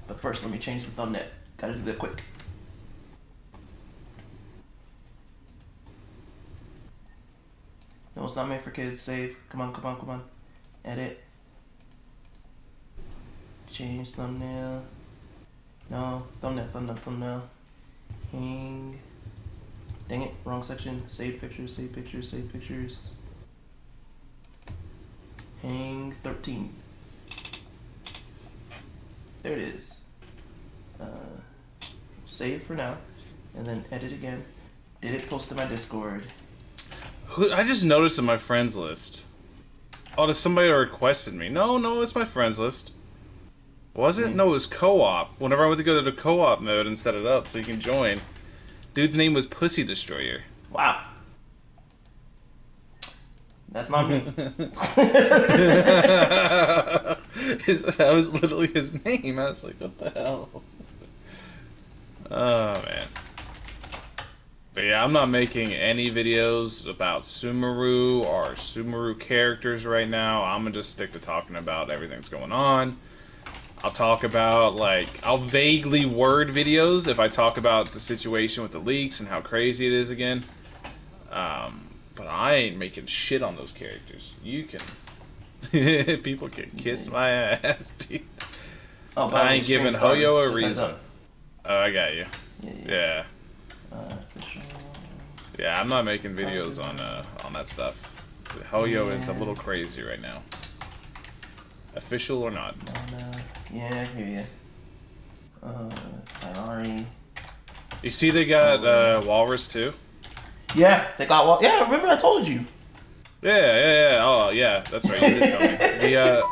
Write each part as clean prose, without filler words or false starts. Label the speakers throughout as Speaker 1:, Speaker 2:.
Speaker 1: But first, let me change the thumbnail. Gotta do that quick. No, it's not made for kids. Save. Come on, come on, come on. Edit. Change thumbnail. No, thumbnail, thumbnail, thumbnail. Hang. Dang it, wrong section. Save pictures, save pictures, save pictures. Hang 13. There it is. Save for now, and then edit again. Did it post to my Discord?
Speaker 2: I just noticed in my friends list. Oh, there's somebody that requested me. No, it's my friends list. Was it? No, it was co-op. Whenever I went to go to the co-op mode and set it up so you can join, dude's name was Pussy Destroyer.
Speaker 1: Wow. That's not me.
Speaker 2: That was literally his name. I was like, what the hell? Oh, man. But yeah, I'm not making any videos about Sumeru or Sumeru characters right now. I'm gonna just stick to talking about everything that's going on. I'll talk about, I'll vaguely word videos if I talk about the situation with the leaks and how crazy it is again. But I ain't making shit on those characters. You can... People can kiss my ass, dude.
Speaker 1: Oh,
Speaker 2: I ain't giving Hoyo a reason. Oh, I got you. Yeah. Yeah, I'm not making videos on that stuff. Hoyo is a little crazy right now. Official or not?
Speaker 1: Yeah, I hear you. Tanari.
Speaker 2: You see they got Walrus too?
Speaker 1: Yeah, they got Yeah, remember I told you.
Speaker 2: Yeah. Oh, yeah, that's right. You did tell me.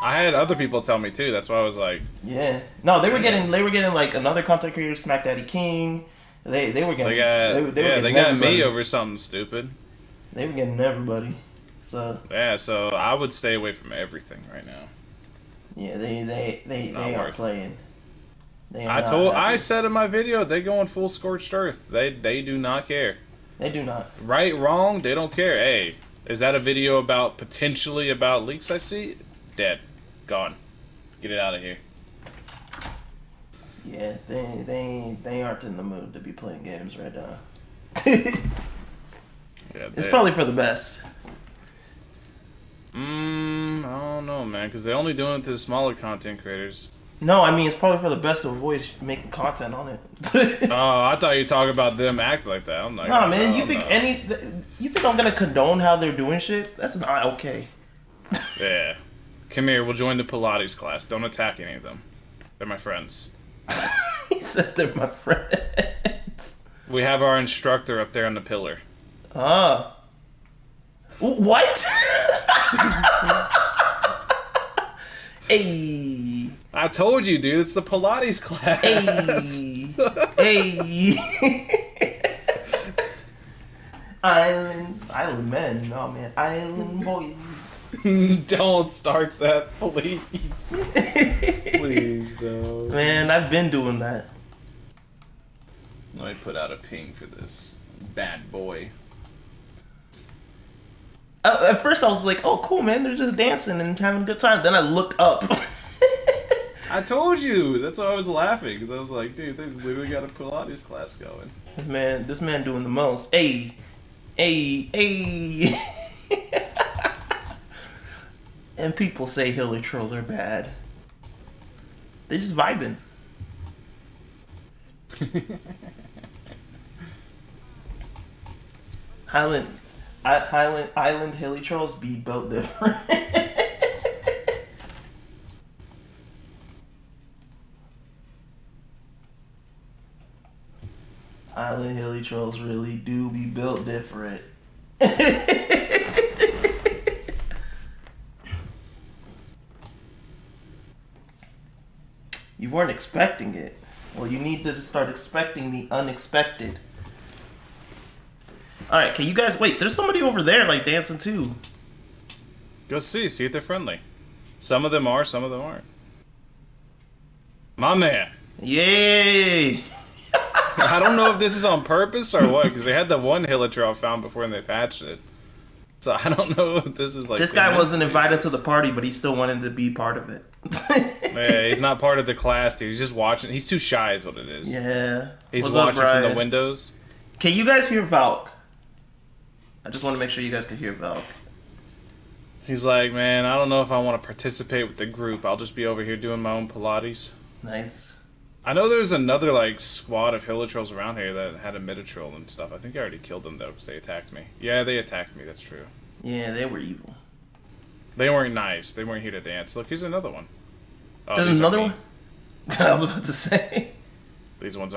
Speaker 2: I had other people tell me too. That's why I was like.
Speaker 1: Yeah. No, they were getting like another content creator, Smack Daddy King. They were getting.
Speaker 2: They got me over something stupid.
Speaker 1: They were getting everybody. So.
Speaker 2: Yeah, so I would stay away from everything right now.
Speaker 1: Yeah, they are playing.
Speaker 2: I said in my video, they going full scorched earth. They do not care.
Speaker 1: They do not.
Speaker 2: Right, wrong, they don't care. Hey, is that a video potentially about leaks I see? Dead. Gone. Get it out of here.
Speaker 1: Yeah, they aren't in the mood to be playing games right now.
Speaker 2: Yeah,
Speaker 1: it's probably for the best.
Speaker 2: I don't know, man, because they're only doing it to the smaller content creators.
Speaker 1: No, I mean, it's probably for the best to avoid making content on it.
Speaker 2: Oh, I thought you were talking about them acting like that. I'm like,
Speaker 1: nah, man, you think I'm gonna condone how they're doing shit? That's not okay.
Speaker 2: Yeah. Come here, we'll join the Pilates class. Don't attack any of them. They're my friends.
Speaker 1: He said they're my friends.
Speaker 2: We have our instructor up there on the pillar.
Speaker 1: What? Hey.
Speaker 2: I told you, dude. It's the Pilates class.
Speaker 1: Hey. Island men. No, man. Island boys.
Speaker 2: Don't start that, please. Please, don't.
Speaker 1: Man, I've been doing that.
Speaker 2: Let me put out a ping for this bad boy.
Speaker 1: At first I was like, oh, cool, man. They're just dancing and having a good time. Then I looked up.
Speaker 2: I told you. That's why I was laughing. Because I was like, dude, they literally got a Pilates class going.
Speaker 1: This man doing the most. Hey. And people say Hillary trolls are bad. They're just vibing. Island hilly trolls be built different. Island hilly trolls really do be built different. You weren't expecting it. Well, you need to start expecting the unexpected. Alright, can you guys... Wait, there's somebody over there, like, dancing too.
Speaker 2: Go see if they're friendly. Some of them are, some of them aren't. My man.
Speaker 1: Yay!
Speaker 2: I don't know if this is on purpose or what, because they had the one Hilitrail found before they patched it. So I don't know if this is like...
Speaker 1: This guy wasn't invited to the party, but he still wanted to be part of it.
Speaker 2: Yeah, he's not part of the class, dude. He's just watching. He's too shy, is what it is.
Speaker 1: Yeah.
Speaker 2: He's
Speaker 1: What's up,
Speaker 2: watching from the
Speaker 1: Brian?
Speaker 2: windows.
Speaker 1: Can you guys hear Valk? I just want to make sure you guys can hear Valk.
Speaker 2: He's like, man, I don't know if I want to participate with the group. I'll just be over here doing my own Pilates.
Speaker 1: Nice.
Speaker 2: I know there's another like squad of Hilitrolls around here that had a Metatroll and stuff. I think I already killed them though because they attacked me. Yeah, they attacked me. That's true.
Speaker 1: Yeah, they were evil.
Speaker 2: They weren't nice. They weren't here to dance. Look, here's another one. Oh,
Speaker 1: There's
Speaker 2: these are
Speaker 1: another
Speaker 2: mean.
Speaker 1: one? I was about to say.
Speaker 2: These ones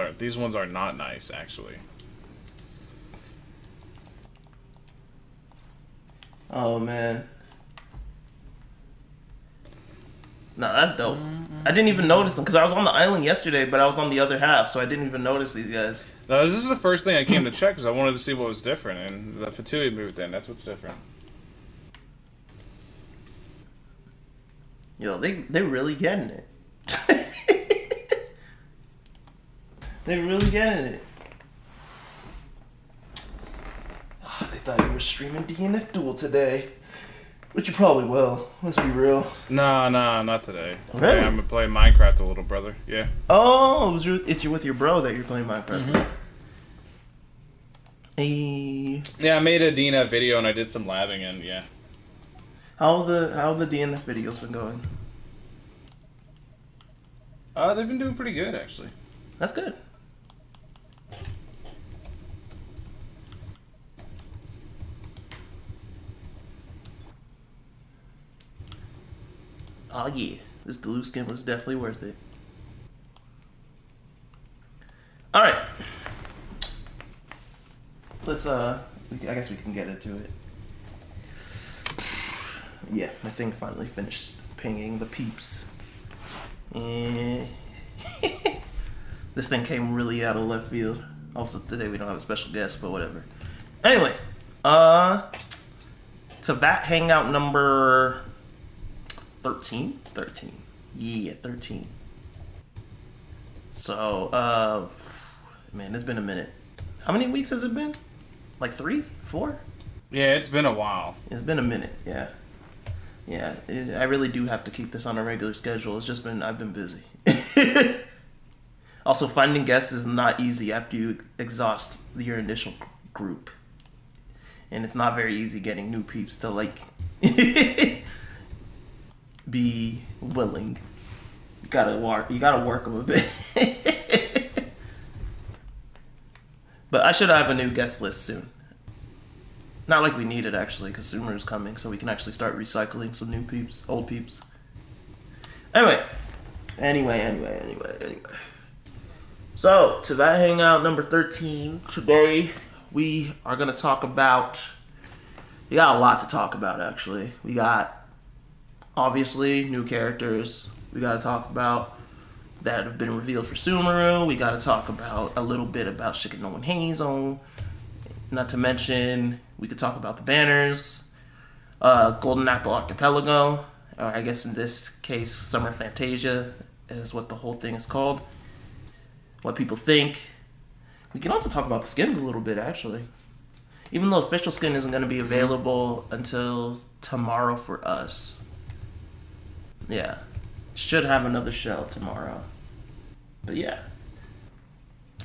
Speaker 2: are not nice actually.
Speaker 1: Oh, man. No, that's dope. I didn't even notice them because I was on the island yesterday, but I was on the other half, so I didn't even notice these guys.
Speaker 2: No, this is the first thing I came to check because I wanted to see what was different, and the Fatui moved in. That's what's different.
Speaker 1: Yo, they really getting it. They really getting it. They thought you were streaming DNF Duel today. Which you probably will. Let's be real.
Speaker 2: Nah, not today.
Speaker 1: Really?
Speaker 2: Today I'm gonna play Minecraft a little, brother. Yeah.
Speaker 1: Oh, it's with your bro that you're playing Minecraft.
Speaker 2: Mhm.
Speaker 1: Hey.
Speaker 2: Yeah, I made a DNF video and I did some labbing and yeah.
Speaker 1: How the DNF videos been going?
Speaker 2: They've been doing pretty good actually.
Speaker 1: That's good. Oh yeah, this Deluxe skin was definitely worth it. All right, let's I guess we can get into it. Yeah, my thing finally finished pinging the peeps. And this thing came really out of left field. Also today we don't have a special guest, but whatever. Anyway, Teyvat Hangout number 13? 13. Yeah, 13. So, man, it's been a minute. How many weeks has it been? Like 3? 4?
Speaker 2: Yeah, it's been a while.
Speaker 1: It's been a minute, yeah. Yeah, I really do have to keep this on a regular schedule. It's just I've been busy. Also, finding guests is not easy after you exhaust your initial group. And it's not very easy getting new peeps to, like, be willing. You gotta work them a bit. But I should have a new guest list soon. Not like we need it, actually, because Sumer is coming, so we can actually start recycling some new peeps, old peeps. Anyway. So, Teyvat Hangout number 13. Today, we are going to talk about... We got a lot to talk about, actually. We got, obviously, new characters. We got to talk about that have been revealed for Sumeru. We got to talk about a little bit about Shikano and Hazel. Not to mention, we could talk about the banners, Golden Apple Archipelago, or I guess in this case, Summer Fantasia is what the whole thing is called. What people think. We can also talk about the skins a little bit, actually. Even though official skin isn't going to be available until tomorrow for us. Yeah. Should have another shell tomorrow. But yeah.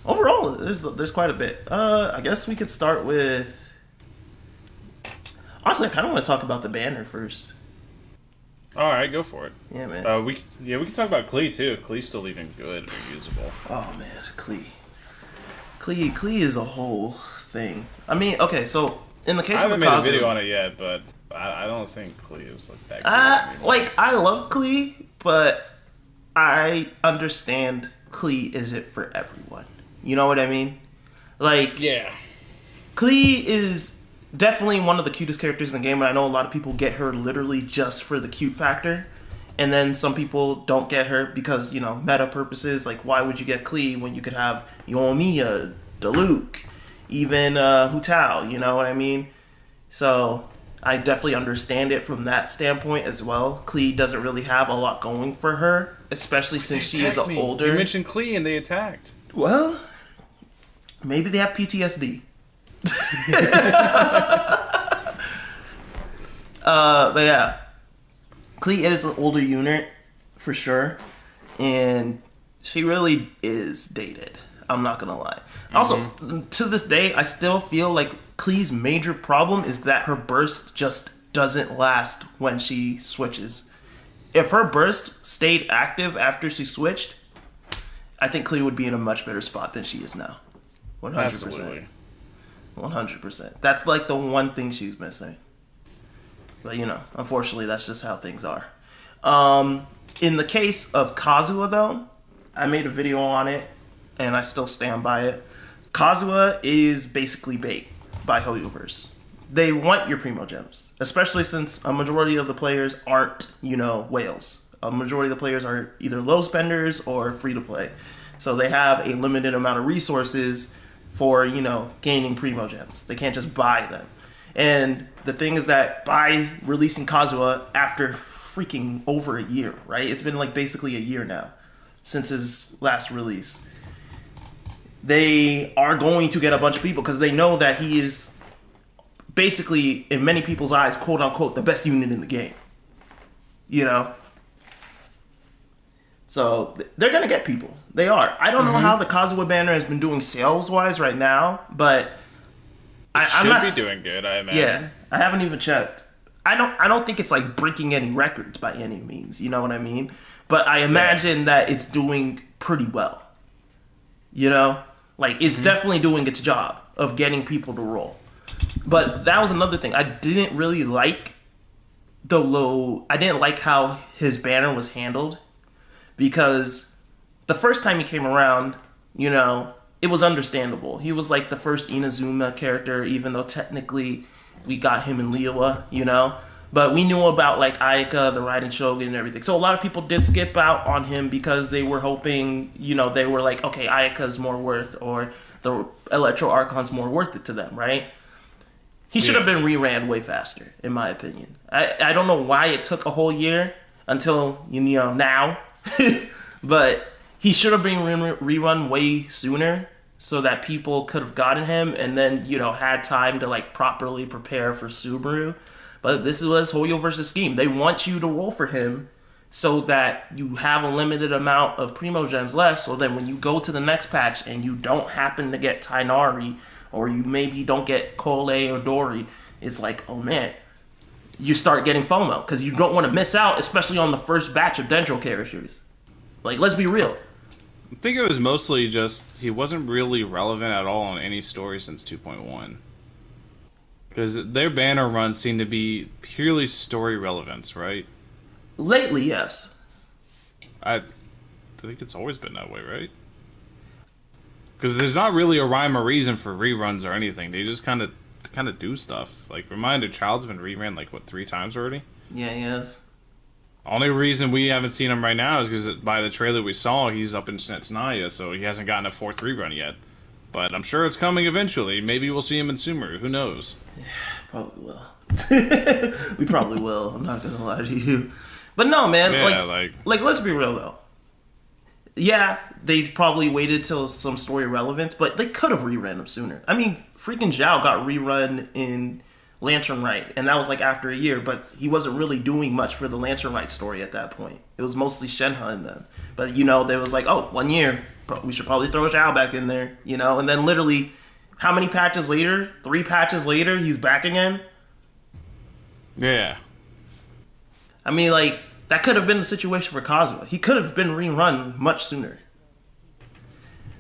Speaker 1: Overall, there's quite a bit. I guess we could start with... Honestly, I kind of want to talk about the banner first.
Speaker 2: All right, go for it.
Speaker 1: Yeah, man.
Speaker 2: We can talk about Klee too. Klee's still even good or usable.
Speaker 1: Oh man, Klee is a whole thing. I mean, okay, so in the case
Speaker 2: I
Speaker 1: of
Speaker 2: haven't made a video on it yet, but I don't think Klee is like that good anymore.
Speaker 1: like I love Klee, but I understand Klee isn't for everyone. You know what I mean? Like,
Speaker 2: yeah,
Speaker 1: Klee is definitely one of the cutest characters in the game, and I know a lot of people get her literally just for the cute factor. And then some people don't get her because, you know, meta purposes. Like, why would you get Klee when you could have Yoimiya, Diluc, even Hu Tao, you know what I mean? So, I definitely understand it from that standpoint as well. Klee doesn't really have a lot going for her, especially since she is an older...
Speaker 2: You mentioned Klee and they attacked.
Speaker 1: Well, maybe they have PTSD. But yeah, Klee is an older unit, for sure, and she really is dated. I'm not gonna lie. Also,
Speaker 2: Hmm.
Speaker 1: to this day, I still feel like Klee's major problem is that her burst just doesn't last when she switches. If her burst stayed active after she switched, I think Klee would be in a much better spot than she is now. 100%.
Speaker 2: Absolutely.
Speaker 1: 100%. That's like the one thing she's missing. But unfortunately, that's just how things are. In the case of Kazuha, though, I made a video on it, and I still stand by it. Kazuha is basically bait by Hoyoverse. They want your Primo Gems, especially since a majority of the players aren't, whales. A majority of the players are either low spenders or free to play. So they have a limited amount of resources for, gaining Primo Gems. They can't just buy them. And the thing is that by releasing Kazuha after freaking over a year, right? It's been like basically a year now since his last release. They are going to get a bunch of people because they know that he is basically, in many people's eyes, quote unquote, the best unit in the game. You know? So they're going to get people. They are. I don't know how the Kazuha banner has been doing sales wise right now, but I'm
Speaker 2: Should
Speaker 1: not
Speaker 2: be doing good, I imagine.
Speaker 1: Yeah, I haven't even checked. I don't think it's like breaking any records by any means. You know what I mean? But I imagine that it's doing pretty well. You know, like it's definitely doing its job of getting people to roll. But that was another thing. I didn't really like the low. I didn't like how his banner was handled because the first time he came around, it was understandable. He was like the first Inazuma character, even though technically we got him in Leowa. But we knew about like Ayaka, the Raiden Shogun, and everything. So a lot of people did skip out on him because they were hoping, they were like, okay, Ayaka's more worth, or the Electro Archon's more worth it to them, right? He should have been reran way faster, in my opinion. I don't know why it took a whole year until, now. But he should have been rerun way sooner so that people could have gotten him and then, had time to like properly prepare for Subaru. But this was Hoyo versus Scheme. They want you to roll for him so that you have a limited amount of Primo Gems left, so then when you go to the next patch and you don't happen to get Tainari, or you maybe don't get Cole or Dory, it's like, oh man, you start getting FOMO because you don't want to miss out, especially on the first batch of Dendro characters. Like, let's be real.
Speaker 2: I think it was mostly just he wasn't really relevant at all on any story since 2.1. Because their banner runs seem to be purely story relevance, right?
Speaker 1: Lately, yes.
Speaker 2: I think it's always been that way, right? Because there's not really a rhyme or reason for reruns or anything. They just kind of do stuff. Like Reminder Child's been reran like what 3 times already.
Speaker 1: Yeah, he has.
Speaker 2: Only reason we haven't seen him right now is because by the trailer we saw, he's up in Snetznaya, so he hasn't gotten a 4th rerun yet. But I'm sure it's coming eventually. Maybe we'll see him in Sumeru. Who knows?
Speaker 1: Probably will. We probably will. I'm not gonna lie to you. But no, man.
Speaker 2: Yeah,
Speaker 1: like let's be real though. Yeah, they probably waited till some story relevance, but they could have rerun him sooner. I mean, freaking Zhao got rerun in Lantern Right, and that was like after a year, but he wasn't really doing much for the Lantern Right story at that point. It was mostly Shenhe and them. But there was like, oh, 1 year, we should probably throw Zhao back in there, and then literally, how many patches later? 3 patches later, he's back again.
Speaker 2: Yeah.
Speaker 1: I mean, like, that could have been the situation for Kazuha. He could have been rerun much sooner.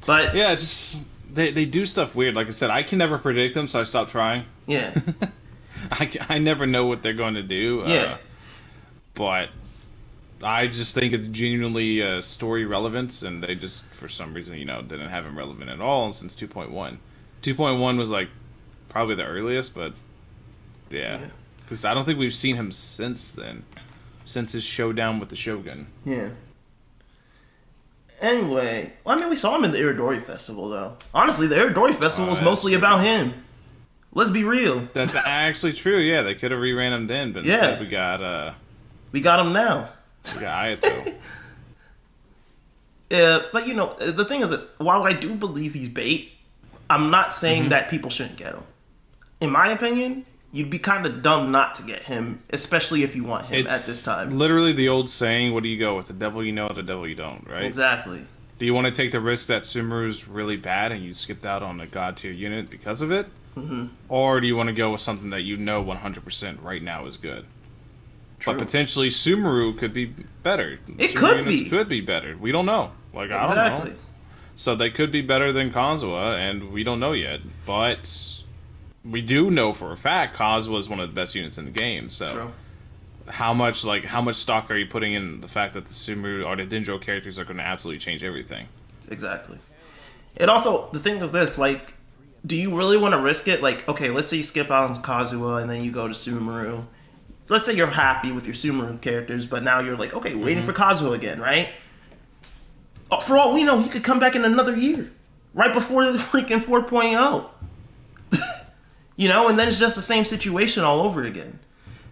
Speaker 1: But
Speaker 2: yeah, just they do stuff weird. Like I said, I can never predict them, so I stopped trying.
Speaker 1: Yeah.
Speaker 2: I never know what they're going to do.
Speaker 1: Yeah.
Speaker 2: But I just think it's genuinely story relevance, and they just, for some reason, didn't have him relevant at all since 2.1. 2.1 was like probably the earliest, but yeah. Because I don't think we've seen him since then. Since his showdown with the Shogun.
Speaker 1: Yeah. Anyway, well, I mean, we saw him in the Iridori Festival, though. Honestly, the Iridori Festival was mostly about him. Let's be real.
Speaker 2: That's actually true. Yeah, they could have reran him then, but instead we
Speaker 1: got him now.
Speaker 2: We got Ayato.
Speaker 1: Yeah, but the thing is that while I do believe he's bait, I'm not saying that people shouldn't get him. In my opinion, you'd be kind of dumb not to get him, especially if you want him at this
Speaker 2: It's
Speaker 1: time.
Speaker 2: literally the old saying, what do you go with? The devil you know, the devil you don't, right?
Speaker 1: Exactly.
Speaker 2: Do you want to take the risk that Sumeru's really bad and you skipped out on a god tier unit because of it?
Speaker 1: Hmm.
Speaker 2: Or do you want to go with something that you know 100% right now is good? But
Speaker 1: True.
Speaker 2: potentially Sumeru could be better.
Speaker 1: It
Speaker 2: Sumeru
Speaker 1: could
Speaker 2: units
Speaker 1: be.
Speaker 2: could be better. We don't know. Like, I don't know.
Speaker 1: Exactly.
Speaker 2: So they could be better than Kazuha, and we don't know yet. But we do know for a fact Kazuha is one of the best units in the game. So
Speaker 1: True.
Speaker 2: how much stock are you putting in the fact that the Sumeru or the Dendro characters are going to absolutely change everything?
Speaker 1: Exactly. It also, the thing is this, like, do you really want to risk it? Like, okay, let's say you skip out on Kazuha and then you go to Sumeru. Let's say you're happy with your Sumeru characters, but now you're like, okay, waiting for Kazuha again, right? For all we know, he could come back in another year, right before the freaking 4.0. You know, and then it's just the same situation all over again.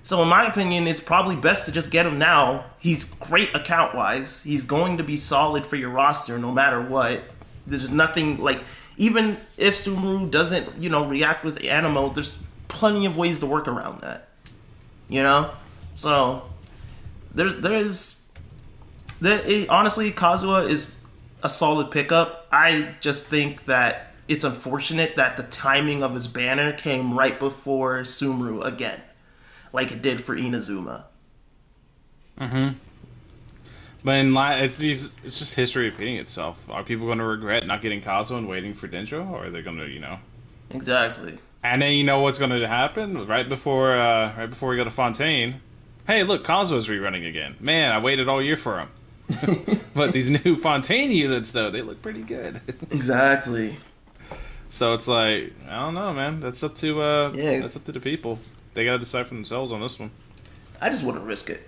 Speaker 1: So in my opinion, it's probably best to just get him now. He's great account-wise. He's going to be solid for your roster no matter what. There's nothing, like, even if Sumeru doesn't, react with Animo, there's plenty of ways to work around that. You know? So, honestly, Kazuha is a solid pickup. I just think that it's unfortunate that the timing of his banner came right before Sumeru again, like it did for Inazuma.
Speaker 2: Mm-hmm. But it's just history repeating itself. Are people going to regret not getting Kazuha and waiting for Dendro, or are they going to,
Speaker 1: Exactly.
Speaker 2: And then you know what's going to happen right before we go to Fontaine. Hey, look, Kazuha's rerunning again. Man, I waited all year for him. But these new Fontaine units, though, they look pretty good.
Speaker 1: Exactly.
Speaker 2: So it's like, I don't know, man. That's up to the people. They gotta decide for themselves on this one.
Speaker 1: I just wouldn't risk it.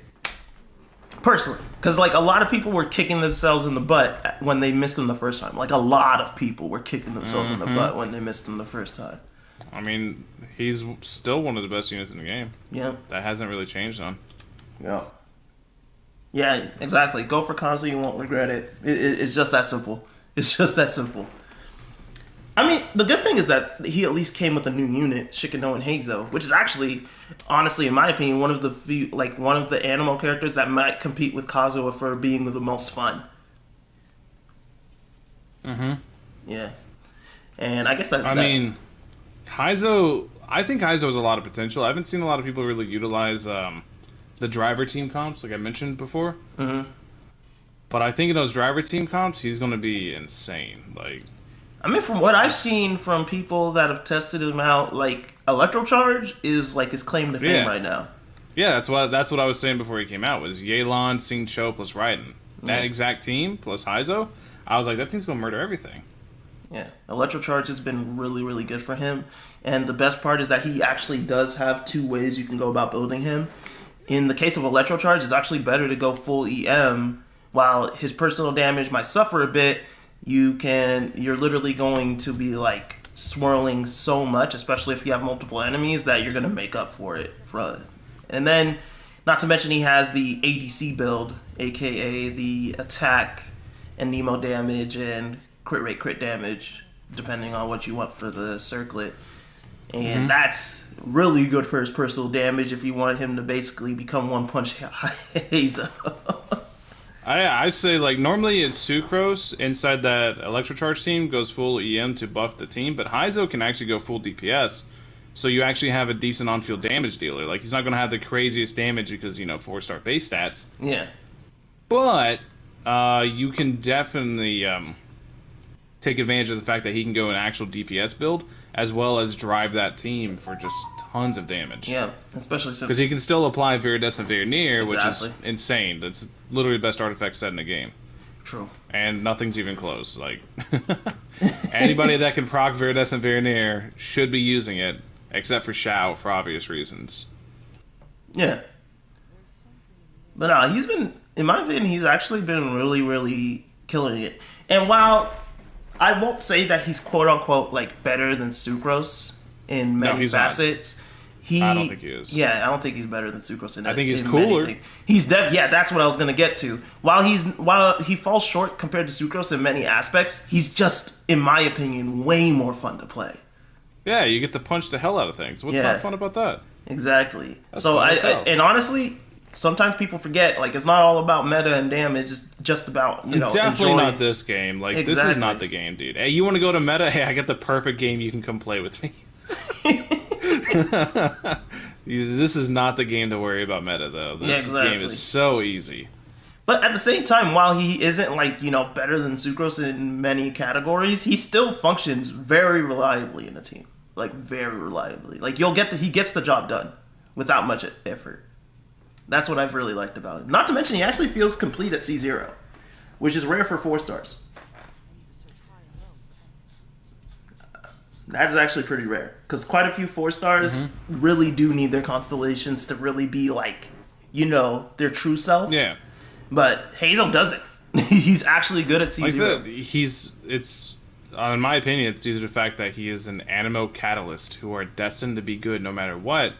Speaker 1: Personally. Because, like, a lot of people were kicking themselves in the butt when they missed him the first time. Like, a lot of people were kicking themselves in the butt when they missed him the first time.
Speaker 2: I mean, he's still one of the best units in the game.
Speaker 1: Yeah.
Speaker 2: That hasn't really changed on.
Speaker 1: Yeah. Yeah, exactly. Go for Kazuha, you won't regret it. It's just that simple. It's just that simple. I mean, the good thing is that he at least came with a new unit, Shikano and Heizo, which is actually, honestly, in my opinion, one of the Animo characters that might compete with Kazuha for being the most fun.
Speaker 2: Mm-hmm.
Speaker 1: Yeah. And I guess that...
Speaker 2: I mean, Heizo... I think Heizo has a lot of potential. I haven't seen a lot of people really utilize the driver team comps, like I mentioned before.
Speaker 1: Mm-hmm.
Speaker 2: But I think in those driver team comps, he's going to be insane. Like...
Speaker 1: I mean, from what I've seen from people that have tested him out, like, Electrocharge is, like, his claim to fame right now.
Speaker 2: Yeah, that's what I was saying before he came out, was Yelan, Sing Cho plus Raiden. That exact team plus Heizo, I was like, that thing's going to murder everything.
Speaker 1: Yeah, Electrocharge has been really, really good for him. And the best part is that he actually does have two ways you can go about building him. In the case of Electrocharge, it's actually better to go full EM. While his personal damage might suffer a bit, you're literally going to be like swirling so much, especially if you have multiple enemies, that you're going to make up for it. And then, not to mention, he has the ADC build, aka the attack and Nemo damage and crit rate, crit damage, depending on what you want for the circlet. And that's really good for his personal damage if you want him to basically become One Punch Heizo.
Speaker 2: I say, like, normally it's Sucrose inside that Electrocharge team goes full EM to buff the team, but Heizo can actually go full DPS, so you actually have a decent on-field damage dealer. Like, he's not going to have the craziest damage because, 4-star base stats.
Speaker 1: Yeah.
Speaker 2: But you can definitely take advantage of the fact that he can go an actual DPS build, as well as drive that team for just tons of damage.
Speaker 1: Yeah, especially since...
Speaker 2: Because he can still apply Viridescent Veneer,
Speaker 1: Exactly.
Speaker 2: which is insane. That's literally the best artifact set in the game.
Speaker 1: True.
Speaker 2: And nothing's even close. Like, anybody that can proc Viridescent Veneer should be using it, except for Shao, for obvious reasons.
Speaker 1: Yeah. But no, he's been, in my opinion, he's actually been really, really killing it. And while I won't say that he's quote-unquote, like, better than Sucrose in many facets...
Speaker 2: I don't think he is.
Speaker 1: Yeah, I don't think he's better than Sucrose in
Speaker 2: I think he's
Speaker 1: in
Speaker 2: cooler.
Speaker 1: Yeah, that's what I was gonna get to. While he falls short compared to Sucrose in many aspects, he's just, in my opinion, way more fun to play.
Speaker 2: Yeah, you get to punch the hell out of things. What's not
Speaker 1: Yeah,
Speaker 2: fun about that?
Speaker 1: exactly.
Speaker 2: That's
Speaker 1: So
Speaker 2: fun as hell.
Speaker 1: and honestly, sometimes people forget like it's not all about meta and damage. It's just about
Speaker 2: Definitely not
Speaker 1: enjoy.
Speaker 2: this game. Like, this is not
Speaker 1: Exactly.
Speaker 2: the game, dude. Hey, you want to go to meta? Hey, I got the perfect game. You can come play with me. This is not the game to worry about meta, though.
Speaker 1: Yeah,
Speaker 2: This game is
Speaker 1: exactly.
Speaker 2: so easy.
Speaker 1: But at the same time, while he isn't like better than Sucrose in many categories, he still functions very reliably in a team. Like very reliably. Like he gets the job done without much effort. That's what I've really liked about him. Not to mention he actually feels complete at C0, which is rare for 4 stars. That is actually pretty rare because quite a few 4 stars really do need their constellations to really be like, their true self.
Speaker 2: Yeah.
Speaker 1: But Hazel doesn't. He's actually good at
Speaker 2: Like I
Speaker 1: C0.
Speaker 2: said, it's in my opinion, it's due to the fact that he is an animo catalyst who are destined to be good no matter what,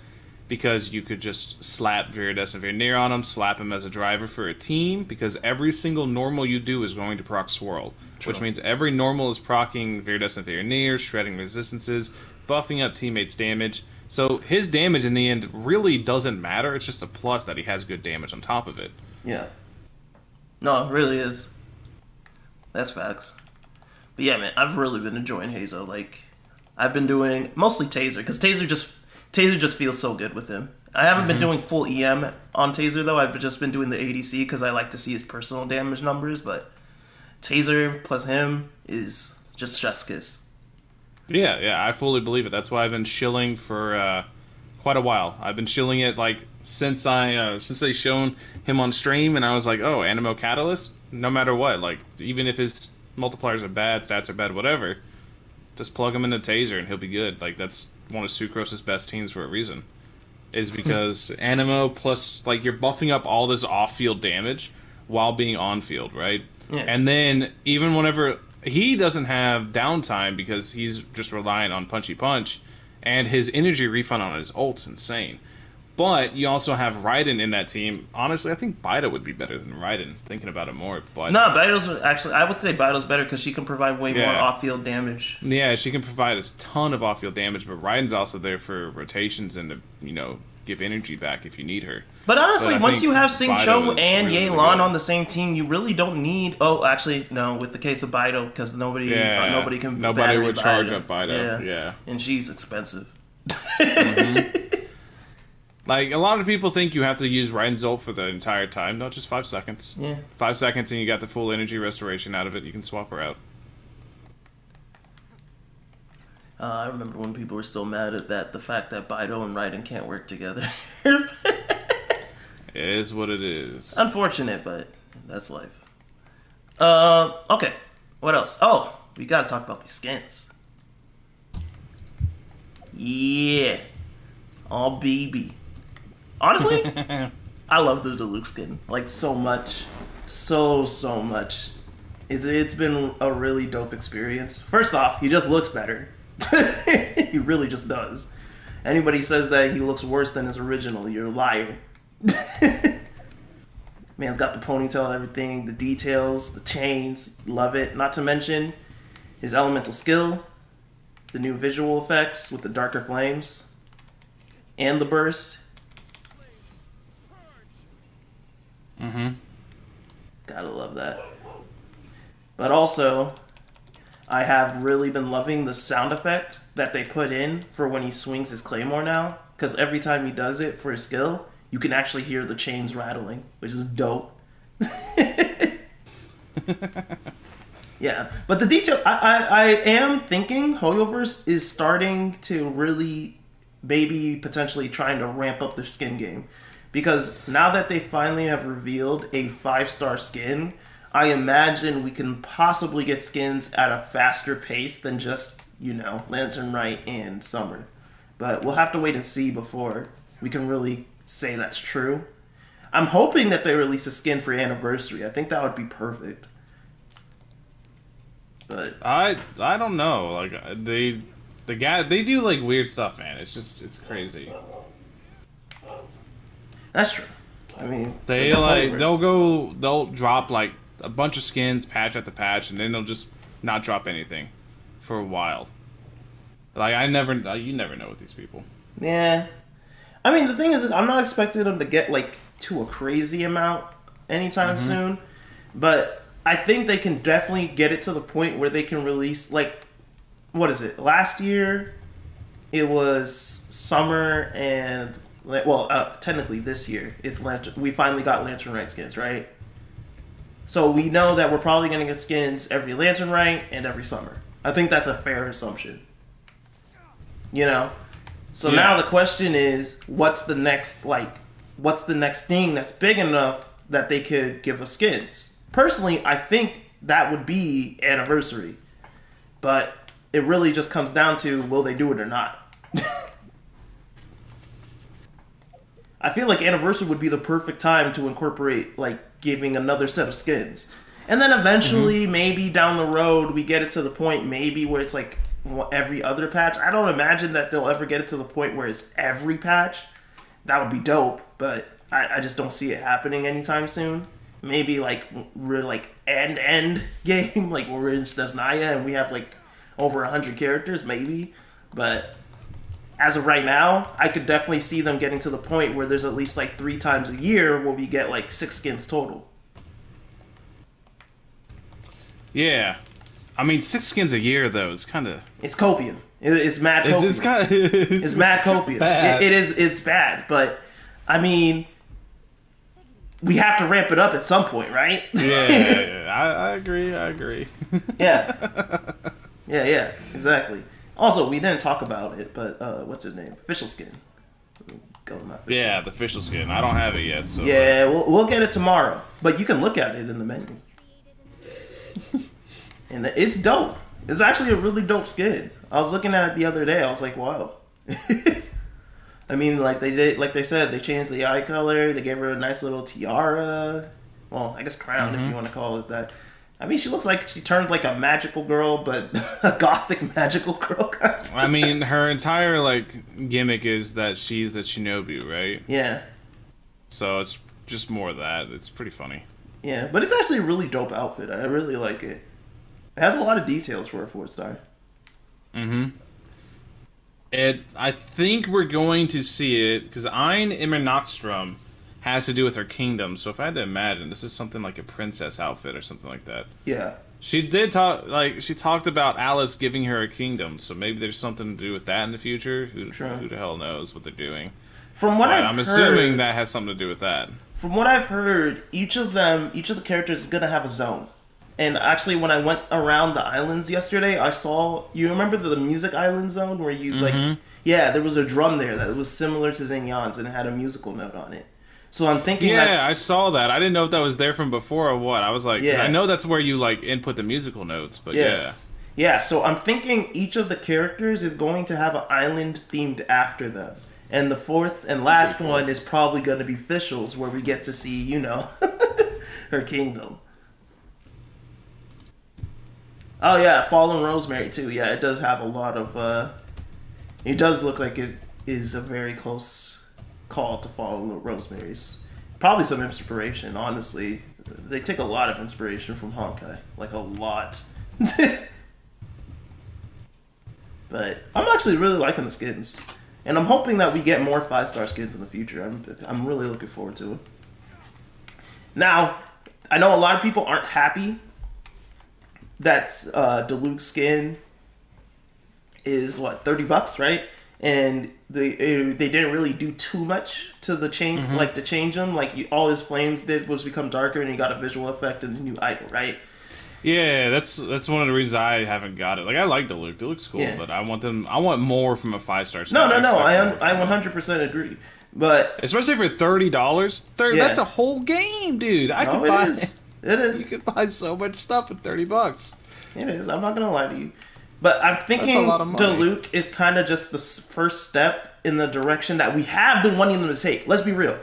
Speaker 2: because you could just slap Viridescent Veneer on him, slap him as a driver for a team, because every single normal you do is going to proc Swirl, which means every normal is proccing Viridescent Veneer, shredding resistances, buffing up teammates' damage. So his damage in the end really doesn't matter. It's just a plus that he has good damage on top of it.
Speaker 1: Yeah. No, it really is. That's facts. But yeah, man, I've really been enjoying Hazo. Like, I've been doing mostly Taser because Taser just feels so good with him. I haven't been doing full EM on Taser though. I've just been doing the ADC because I like to see his personal damage numbers. But Taser plus him is just chef's kiss.
Speaker 2: Yeah, yeah, I fully believe it. That's why I've been shilling for quite a while. I've been shilling it like since they shown him on stream, and I was like, oh, Animo Catalyst. No matter what, like even if his multipliers are bad, stats are bad, whatever, just plug him into Taser and he'll be good. Like that's one of Sucrose's best teams for a reason. Is because Animo plus like you're buffing up all this off-field damage while being on-field, right?
Speaker 1: Yeah.
Speaker 2: And then even whenever he doesn't have downtime because he's just reliant on punchy punch, and his energy refund on his ult's insane. But you also have Raiden in that team. Honestly, I think Baida would be better than Raiden, thinking about it more. But
Speaker 1: No, Battle's actually I would say Battle's better because she can provide way more
Speaker 2: yeah,
Speaker 1: off-field damage.
Speaker 2: yeah, she can provide a ton of off-field damage, but Raiden's also there for rotations and to give energy back if you need her.
Speaker 1: But
Speaker 2: But
Speaker 1: honestly,
Speaker 2: I
Speaker 1: once
Speaker 2: think
Speaker 1: you have Sing
Speaker 2: Baida
Speaker 1: Cho
Speaker 2: is
Speaker 1: and
Speaker 2: really,
Speaker 1: Ye
Speaker 2: really
Speaker 1: Lan
Speaker 2: good.
Speaker 1: on the same team, you really don't need. Oh, actually, no. With the case of Baido, because
Speaker 2: Yeah,
Speaker 1: nobody can
Speaker 2: nobody
Speaker 1: battery
Speaker 2: would charge
Speaker 1: Baido.
Speaker 2: up Baida. Yeah.
Speaker 1: And she's expensive.
Speaker 2: Like, a lot of people think you have to use Raiden's ult for the entire time. No, just 5 seconds.
Speaker 1: Yeah.
Speaker 2: 5 seconds and you got the full energy restoration out of it. You can swap her out.
Speaker 1: I remember when people were still mad at the fact that Baido and Raiden can't work together.
Speaker 2: It is what it is.
Speaker 1: Unfortunate, but that's life. Okay. What else? Oh, we gotta talk about these skins. Yeah. All BB. Honestly, I love the Deluxe skin like so much, so much. It's been a really dope experience. First off, he just looks better. He really just does. Anybody says that he looks worse than his original, you're a liar. Man's got the ponytail, everything, the details, the chains, love it. Not to mention his elemental skill, the new visual effects with the darker flames, and the burst. Gotta love that. But also, I have really been loving the sound effect that they put in for when he swings his claymore now. Because every time he does it for his skill, you can actually hear the chains rattling, which is dope. Yeah, but the detail, I am thinking Hoyoverse is starting to really maybe potentially trying to ramp up their skin game. Because now that they finally have revealed a 5-star skin, I imagine we can possibly get skins at a faster pace than just, Lantern Right and Summer. But we'll have to wait and see before we can really say that's true. I'm hoping that they release a skin for Anniversary. I think that would be perfect. But
Speaker 2: I don't know. Like they do like weird stuff, man. It's crazy.
Speaker 1: that's true. I mean,
Speaker 2: They'll drop like a bunch of skins patch after patch, and then they'll just not drop anything for a while. Like I never, you never know with these people.
Speaker 1: Yeah. I mean, the thing is, I'm not expecting them to get like to a crazy amount anytime
Speaker 2: Hmm.
Speaker 1: soon, but I think they can definitely get it to the point where they can release like what is it? Last year it was summer and well, technically this year it's lantern. We finally got lantern right skins, right? So we know that we're probably going to get skins every lantern right and every summer. I think that's a fair assumption. You know, so now
Speaker 2: Yeah.
Speaker 1: the question is, what's the next thing that's big enough that they could give us skins? Personally, I think that would be anniversary, but it really just comes down to will they do it or not. I feel like anniversary would be the perfect time to incorporate like giving another set of skins. And then
Speaker 2: Hmm.
Speaker 1: eventually, maybe down the road, we get it to the point maybe where it's like every other patch. I don't imagine that they'll ever get it to the point where it's every patch. That would be dope, but I just don't see it happening anytime soon. Maybe like we're like end game, like we're in Snezhnaya and we have like over 100 characters, maybe. But as of right now, I could definitely see them getting to the point where there's at least like 3 times a year where we get like 6 skins total.
Speaker 2: Yeah. I mean, 6 skins a year though is kind of
Speaker 1: It's copium. It's mad
Speaker 2: it's
Speaker 1: copium.
Speaker 2: kind of
Speaker 1: It's mad
Speaker 2: it's kind of
Speaker 1: copium.
Speaker 2: bad.
Speaker 1: It is. It's bad, but I mean, we have to ramp it up at some point, right?
Speaker 2: Yeah, I agree. I agree.
Speaker 1: Yeah, yeah, exactly. Also, we didn't talk about it, but what's his name? Official skin. Let me go to my official.
Speaker 2: Yeah, the official skin. I don't have it yet, so
Speaker 1: Yeah, we'll get it tomorrow, but you can look at it in the menu, and it's dope. It's actually a really dope skin. I was looking at it the other day. I was like, wow. I mean, like they did, like they said, they changed the eye color. They gave her a nice little tiara. Well, I guess crown if you
Speaker 2: hmm.
Speaker 1: want to call it that. I mean, she looks like she turned like a magical girl, but a gothic magical girl. Kind
Speaker 2: I
Speaker 1: of.
Speaker 2: mean, her entire like gimmick is that she's a shinobi, right?
Speaker 1: Yeah,
Speaker 2: So it's just more of that. It's pretty funny.
Speaker 1: yeah, but it's actually a really dope outfit. I really like it. It has a lot of details for a 4 star.
Speaker 2: Hmm. I think we're going to see it because Ein Immernachtstrom has to do with her kingdom. So if I had to imagine, this is something like a princess outfit or something like that.
Speaker 1: Yeah,
Speaker 2: She did talk like she talked about Alice giving her a kingdom, so maybe there's something to do with that in the future.
Speaker 1: sure.
Speaker 2: Who the hell knows what they're doing?
Speaker 1: From what
Speaker 2: But
Speaker 1: I've
Speaker 2: I'm assuming
Speaker 1: heard,
Speaker 2: that has something to do with that.
Speaker 1: each of them, each of the characters is gonna have a zone. And actually, when I went around the islands yesterday, I saw. You remember the music island zone where you like,
Speaker 2: Hmm.
Speaker 1: yeah, there was a drum there that was similar to Zinyan's and it had a musical note on it. So I'm thinking
Speaker 2: Yeah,
Speaker 1: that's
Speaker 2: I saw that. I didn't know if that was there from before or what. I was like, because I
Speaker 1: yeah,
Speaker 2: know that's where you like input the musical notes. But
Speaker 1: yes,
Speaker 2: yeah,
Speaker 1: yeah. So I'm thinking each of the characters is going to have an island themed after them. And the fourth and
Speaker 2: that's pretty
Speaker 1: last
Speaker 2: cool.
Speaker 1: one is probably going to be Fischl's, where we get to see, her kingdom. Oh yeah, Fallen Rosemary too. Yeah, it does have a lot of. It does look like it is a very close call to Fallen Rosemary's. Probably some inspiration, honestly. They take a lot of inspiration from Honkai, like a lot. But I'm actually really liking the skins, and I'm hoping that we get more 5 star skins in the future. I'm really looking forward to it. Now, I know a lot of people aren't happy that Diluc skin is what $30, right? And they didn't really do too much to the change,
Speaker 2: Hmm.
Speaker 1: like to change them. Like all his flames did was become darker, and he got a visual effect and a new idol, right?
Speaker 2: Yeah, that's one of the reasons I haven't got it. Like I like the look. It looks cool,
Speaker 1: Yeah.
Speaker 2: but I want them. I want more from a 5 star
Speaker 1: No,
Speaker 2: skin.
Speaker 1: no,
Speaker 2: I
Speaker 1: no.
Speaker 2: expect more
Speaker 1: I
Speaker 2: from it.
Speaker 1: 100% agree. But
Speaker 2: Especially for $30. That's
Speaker 1: yeah,
Speaker 2: a whole game, dude. I
Speaker 1: no,
Speaker 2: could
Speaker 1: it
Speaker 2: buy.
Speaker 1: is. It
Speaker 2: You
Speaker 1: is.
Speaker 2: could buy so much stuff for $30.
Speaker 1: It is. I'm not gonna lie to you. But I'm
Speaker 2: That's a lot
Speaker 1: thinking
Speaker 2: of money.
Speaker 1: Diluc is kind of just the first step in the direction that we have been wanting them to take. Let's be real.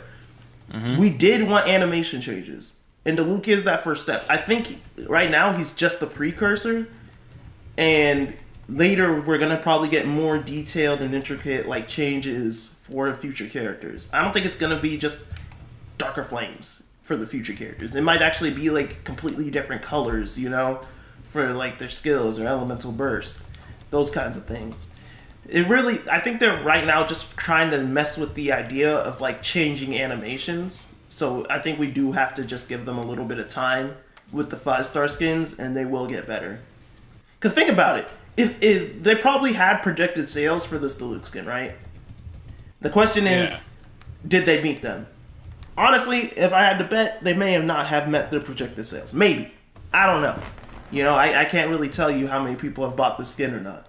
Speaker 2: Hmm.
Speaker 1: We did want animation changes, and Diluc is that first step. I think right now he's just the precursor, and later we're gonna probably get more detailed and intricate like changes for future characters. I don't think it's gonna be just darker flames for the future characters. It might actually be like completely different colors, for like their skills or elemental burst, those kinds of things. It really, I think they're right now just trying to mess with the idea of like changing animations. So I think we do have to just give them a little bit of time with the 5-star skins, and they will get better. Because think about it, if they probably had projected sales for this deluxe skin, right? The question is,
Speaker 2: Yeah.
Speaker 1: did they meet them? Honestly, if I had to bet, they may have not have met their projected sales. Maybe. I don't know. You know, I can't really tell you how many people have bought the skin or not.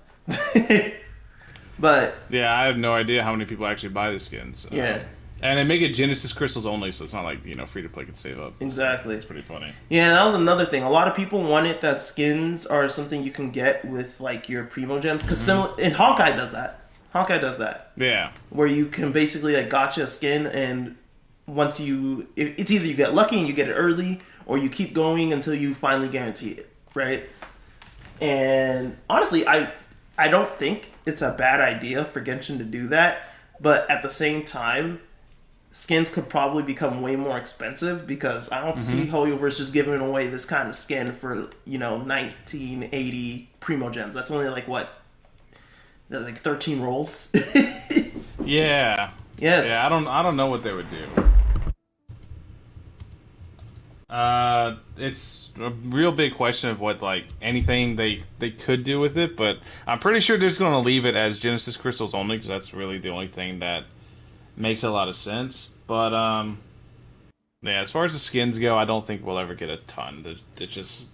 Speaker 1: But
Speaker 2: Yeah, I have no idea how many people actually buy the skins.
Speaker 1: yeah,
Speaker 2: And they make it Genesis crystals only, so it's not like, free to play can save up.
Speaker 1: exactly.
Speaker 2: It's pretty funny.
Speaker 1: Yeah, that was another thing. A lot of people wanted that skins are something you can get with like your primo gems, because in Honkai does that. Honkai does that,
Speaker 2: Yeah.
Speaker 1: where you can basically like gotcha a skin, and once it's either you get lucky and you get it early, or you keep going until you finally guarantee it, right? And honestly, I don't think it's a bad idea for Genshin to do that, but at the same time, skins could probably become way more expensive, because I don't see Hoyoverse just giving away this kind of skin for 1980 primo gems. That's only like what, like 13 rolls.
Speaker 2: Yeah.
Speaker 1: Yes.
Speaker 2: Yeah, I don't know what they would do. It's a real big question of what like anything they could do with it, but I'm pretty sure they're just going to leave it as Genesis crystals only, because that's really the only thing that makes a lot of sense. But yeah, as far as the skins go, I don't think we'll ever get a ton. It just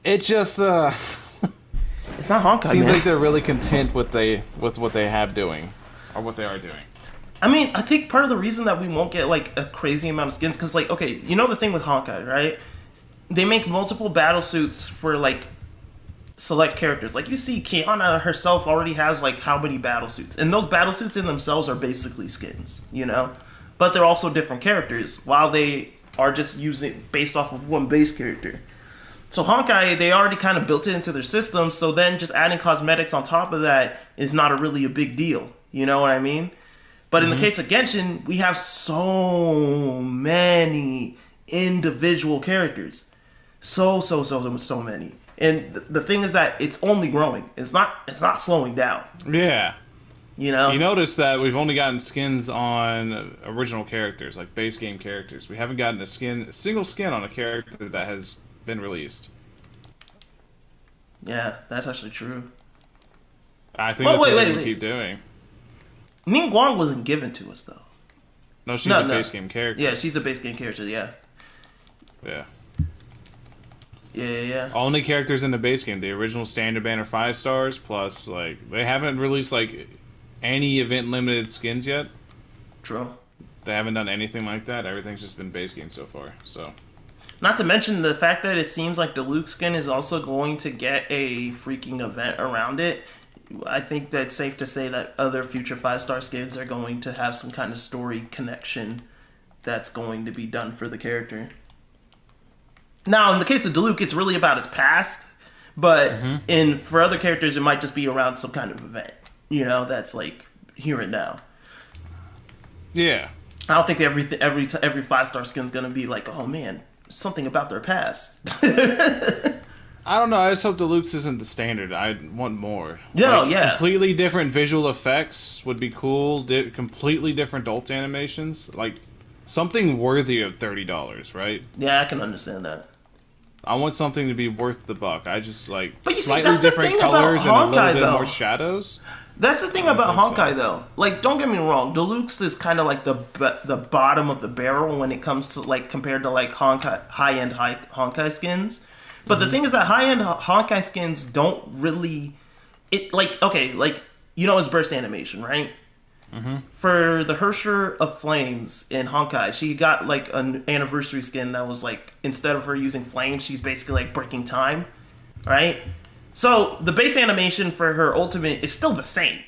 Speaker 1: It's not Honkai,
Speaker 2: seems
Speaker 1: man.
Speaker 2: like they're really content with what they have doing, or what they are doing.
Speaker 1: I mean, I think part of the reason that we won't get like a crazy amount of skins, because like, okay, you know the thing with Honkai, right? They make multiple battle suits for like select characters. Like you see, Kiana herself already has like how many battle suits, and those battle suits in themselves are basically skins, but they're also different characters, while they are just using based off of one base character. So Honkai, they already kind of built it into their system, so then just adding cosmetics on top of that is not really a big deal. You know what I mean? But in the case of Genshin, we have so many individual characters. So many. And the thing is that it's only growing. It's not slowing down.
Speaker 2: Yeah.
Speaker 1: You know?
Speaker 2: You notice that we've only gotten skins on original characters, like base game characters. We haven't gotten a single skin on a character that has been released.
Speaker 1: Yeah, that's actually true.
Speaker 2: I think that's what they're going to keep doing.
Speaker 1: Ningguang wasn't given to us though.
Speaker 2: No, she's a base game character.
Speaker 1: Yeah, she's a base game character, yeah.
Speaker 2: Yeah.
Speaker 1: Yeah.
Speaker 2: Only characters in the base game, the original standard banner 5 stars, plus like they haven't released like any event limited skins yet.
Speaker 1: True.
Speaker 2: They haven't done anything like that. Everything's just been base game so far. So
Speaker 1: not to mention the fact that it seems like the Luke skin is also going to get a freaking event around it. I think that's safe to say that other future 5-star skins are going to have some kind of story connection that's going to be done for the character. Now, in the case of Diluc, it's really about his past, but for other characters, it might just be around some kind of event, that's like here and now.
Speaker 2: Yeah.
Speaker 1: I don't think every 5-star skin is going to be like, oh man, something about their past.
Speaker 2: I don't know. I just hope Deluxe isn't the standard. I want more.
Speaker 1: Yeah.
Speaker 2: Completely different visual effects would be cool. Completely different ult animations. Like, something worthy of $30, right?
Speaker 1: Yeah, I can understand that.
Speaker 2: I want something to be worth the buck. I just like
Speaker 1: slightly
Speaker 2: different colors and a little bit more shadows.
Speaker 1: That's the thing about Honkai, though. Like, don't get me wrong, Deluxe is kind of like the bottom of the barrel when it comes to like compared to like high-end Honkai skins. But the thing is that high-end Honkai skins don't really his burst animation, right? For the Hersher of Flames in Honkai, she got like an anniversary skin that was like, instead of her using flames, she's basically like breaking time, right? So the base animation for her ultimate is still the same,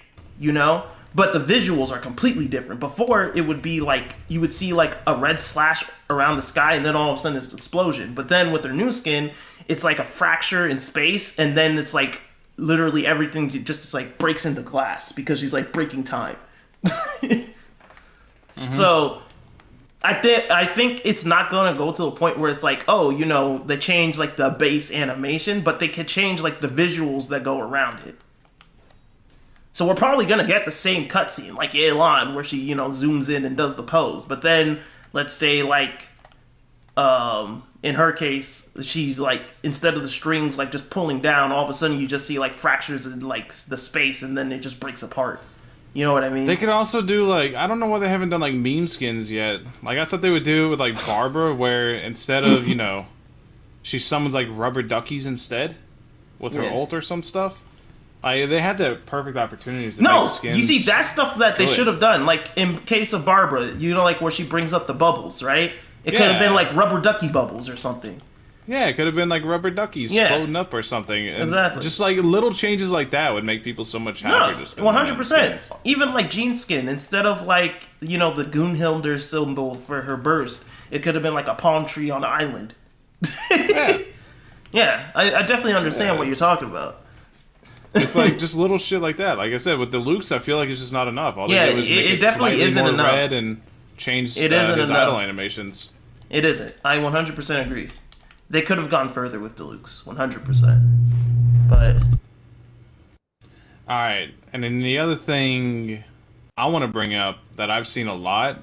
Speaker 1: but the visuals are completely different. Before, it would be like you would see like a red slash around the sky, and then all of a sudden this explosion. But then with her new skin, it's like a fracture in space, and then it's like literally everything just like breaks into glass because she's like breaking time. So I think it's not gonna go to the point where it's like, they change like the base animation, but they could change like the visuals that go around it. So we're probably gonna get the same cutscene, like Elan, where she, zooms in and does the pose. But then, let's say, like, in her case, she's like, instead of the strings like just pulling down, all of a sudden you just see like fractures in like the space, and then it just breaks apart. You know what I
Speaker 2: They
Speaker 1: mean?
Speaker 2: could also do like I don't know why they haven't done like meme skins yet. Like I thought they would do it with like Barbara, where instead of she summons like rubber duckies instead with her
Speaker 1: Yeah.
Speaker 2: ult or some stuff. They had the perfect opportunities to make
Speaker 1: No, you see,
Speaker 2: skins
Speaker 1: that's stuff that they should
Speaker 2: good.
Speaker 1: have done. Like in case of Barbara, like where she brings up the bubbles, right? It could have been
Speaker 2: Yeah,
Speaker 1: like rubber ducky bubbles or something.
Speaker 2: yeah, it could have been like rubber duckies
Speaker 1: Yeah,
Speaker 2: floating up or something, and
Speaker 1: exactly.
Speaker 2: just like little changes like that would make people so much happier
Speaker 1: No,
Speaker 2: to spend
Speaker 1: one
Speaker 2: money
Speaker 1: hundred
Speaker 2: on
Speaker 1: percent.
Speaker 2: skins.
Speaker 1: Even like Jean Skin, instead of like the Goonhilder symbol for her burst, it could have been like a palm tree on an island.
Speaker 2: Yeah,
Speaker 1: Yeah, I definitely
Speaker 2: yeah,
Speaker 1: understand what you're talking about.
Speaker 2: it's like just little shit like that. Like I said, with the Lukes, I feel like it's just not enough. All they
Speaker 1: Yeah,
Speaker 2: did was make
Speaker 1: it
Speaker 2: it
Speaker 1: definitely
Speaker 2: slightly
Speaker 1: isn't
Speaker 2: more
Speaker 1: enough.
Speaker 2: red and change
Speaker 1: It isn't
Speaker 2: his idle
Speaker 1: enough.
Speaker 2: animations.
Speaker 1: It isn't. I 100% agree. They could have gone further with Deluxe, 100%. But
Speaker 2: All right, and then the other thing I want to bring up that I've seen a lot,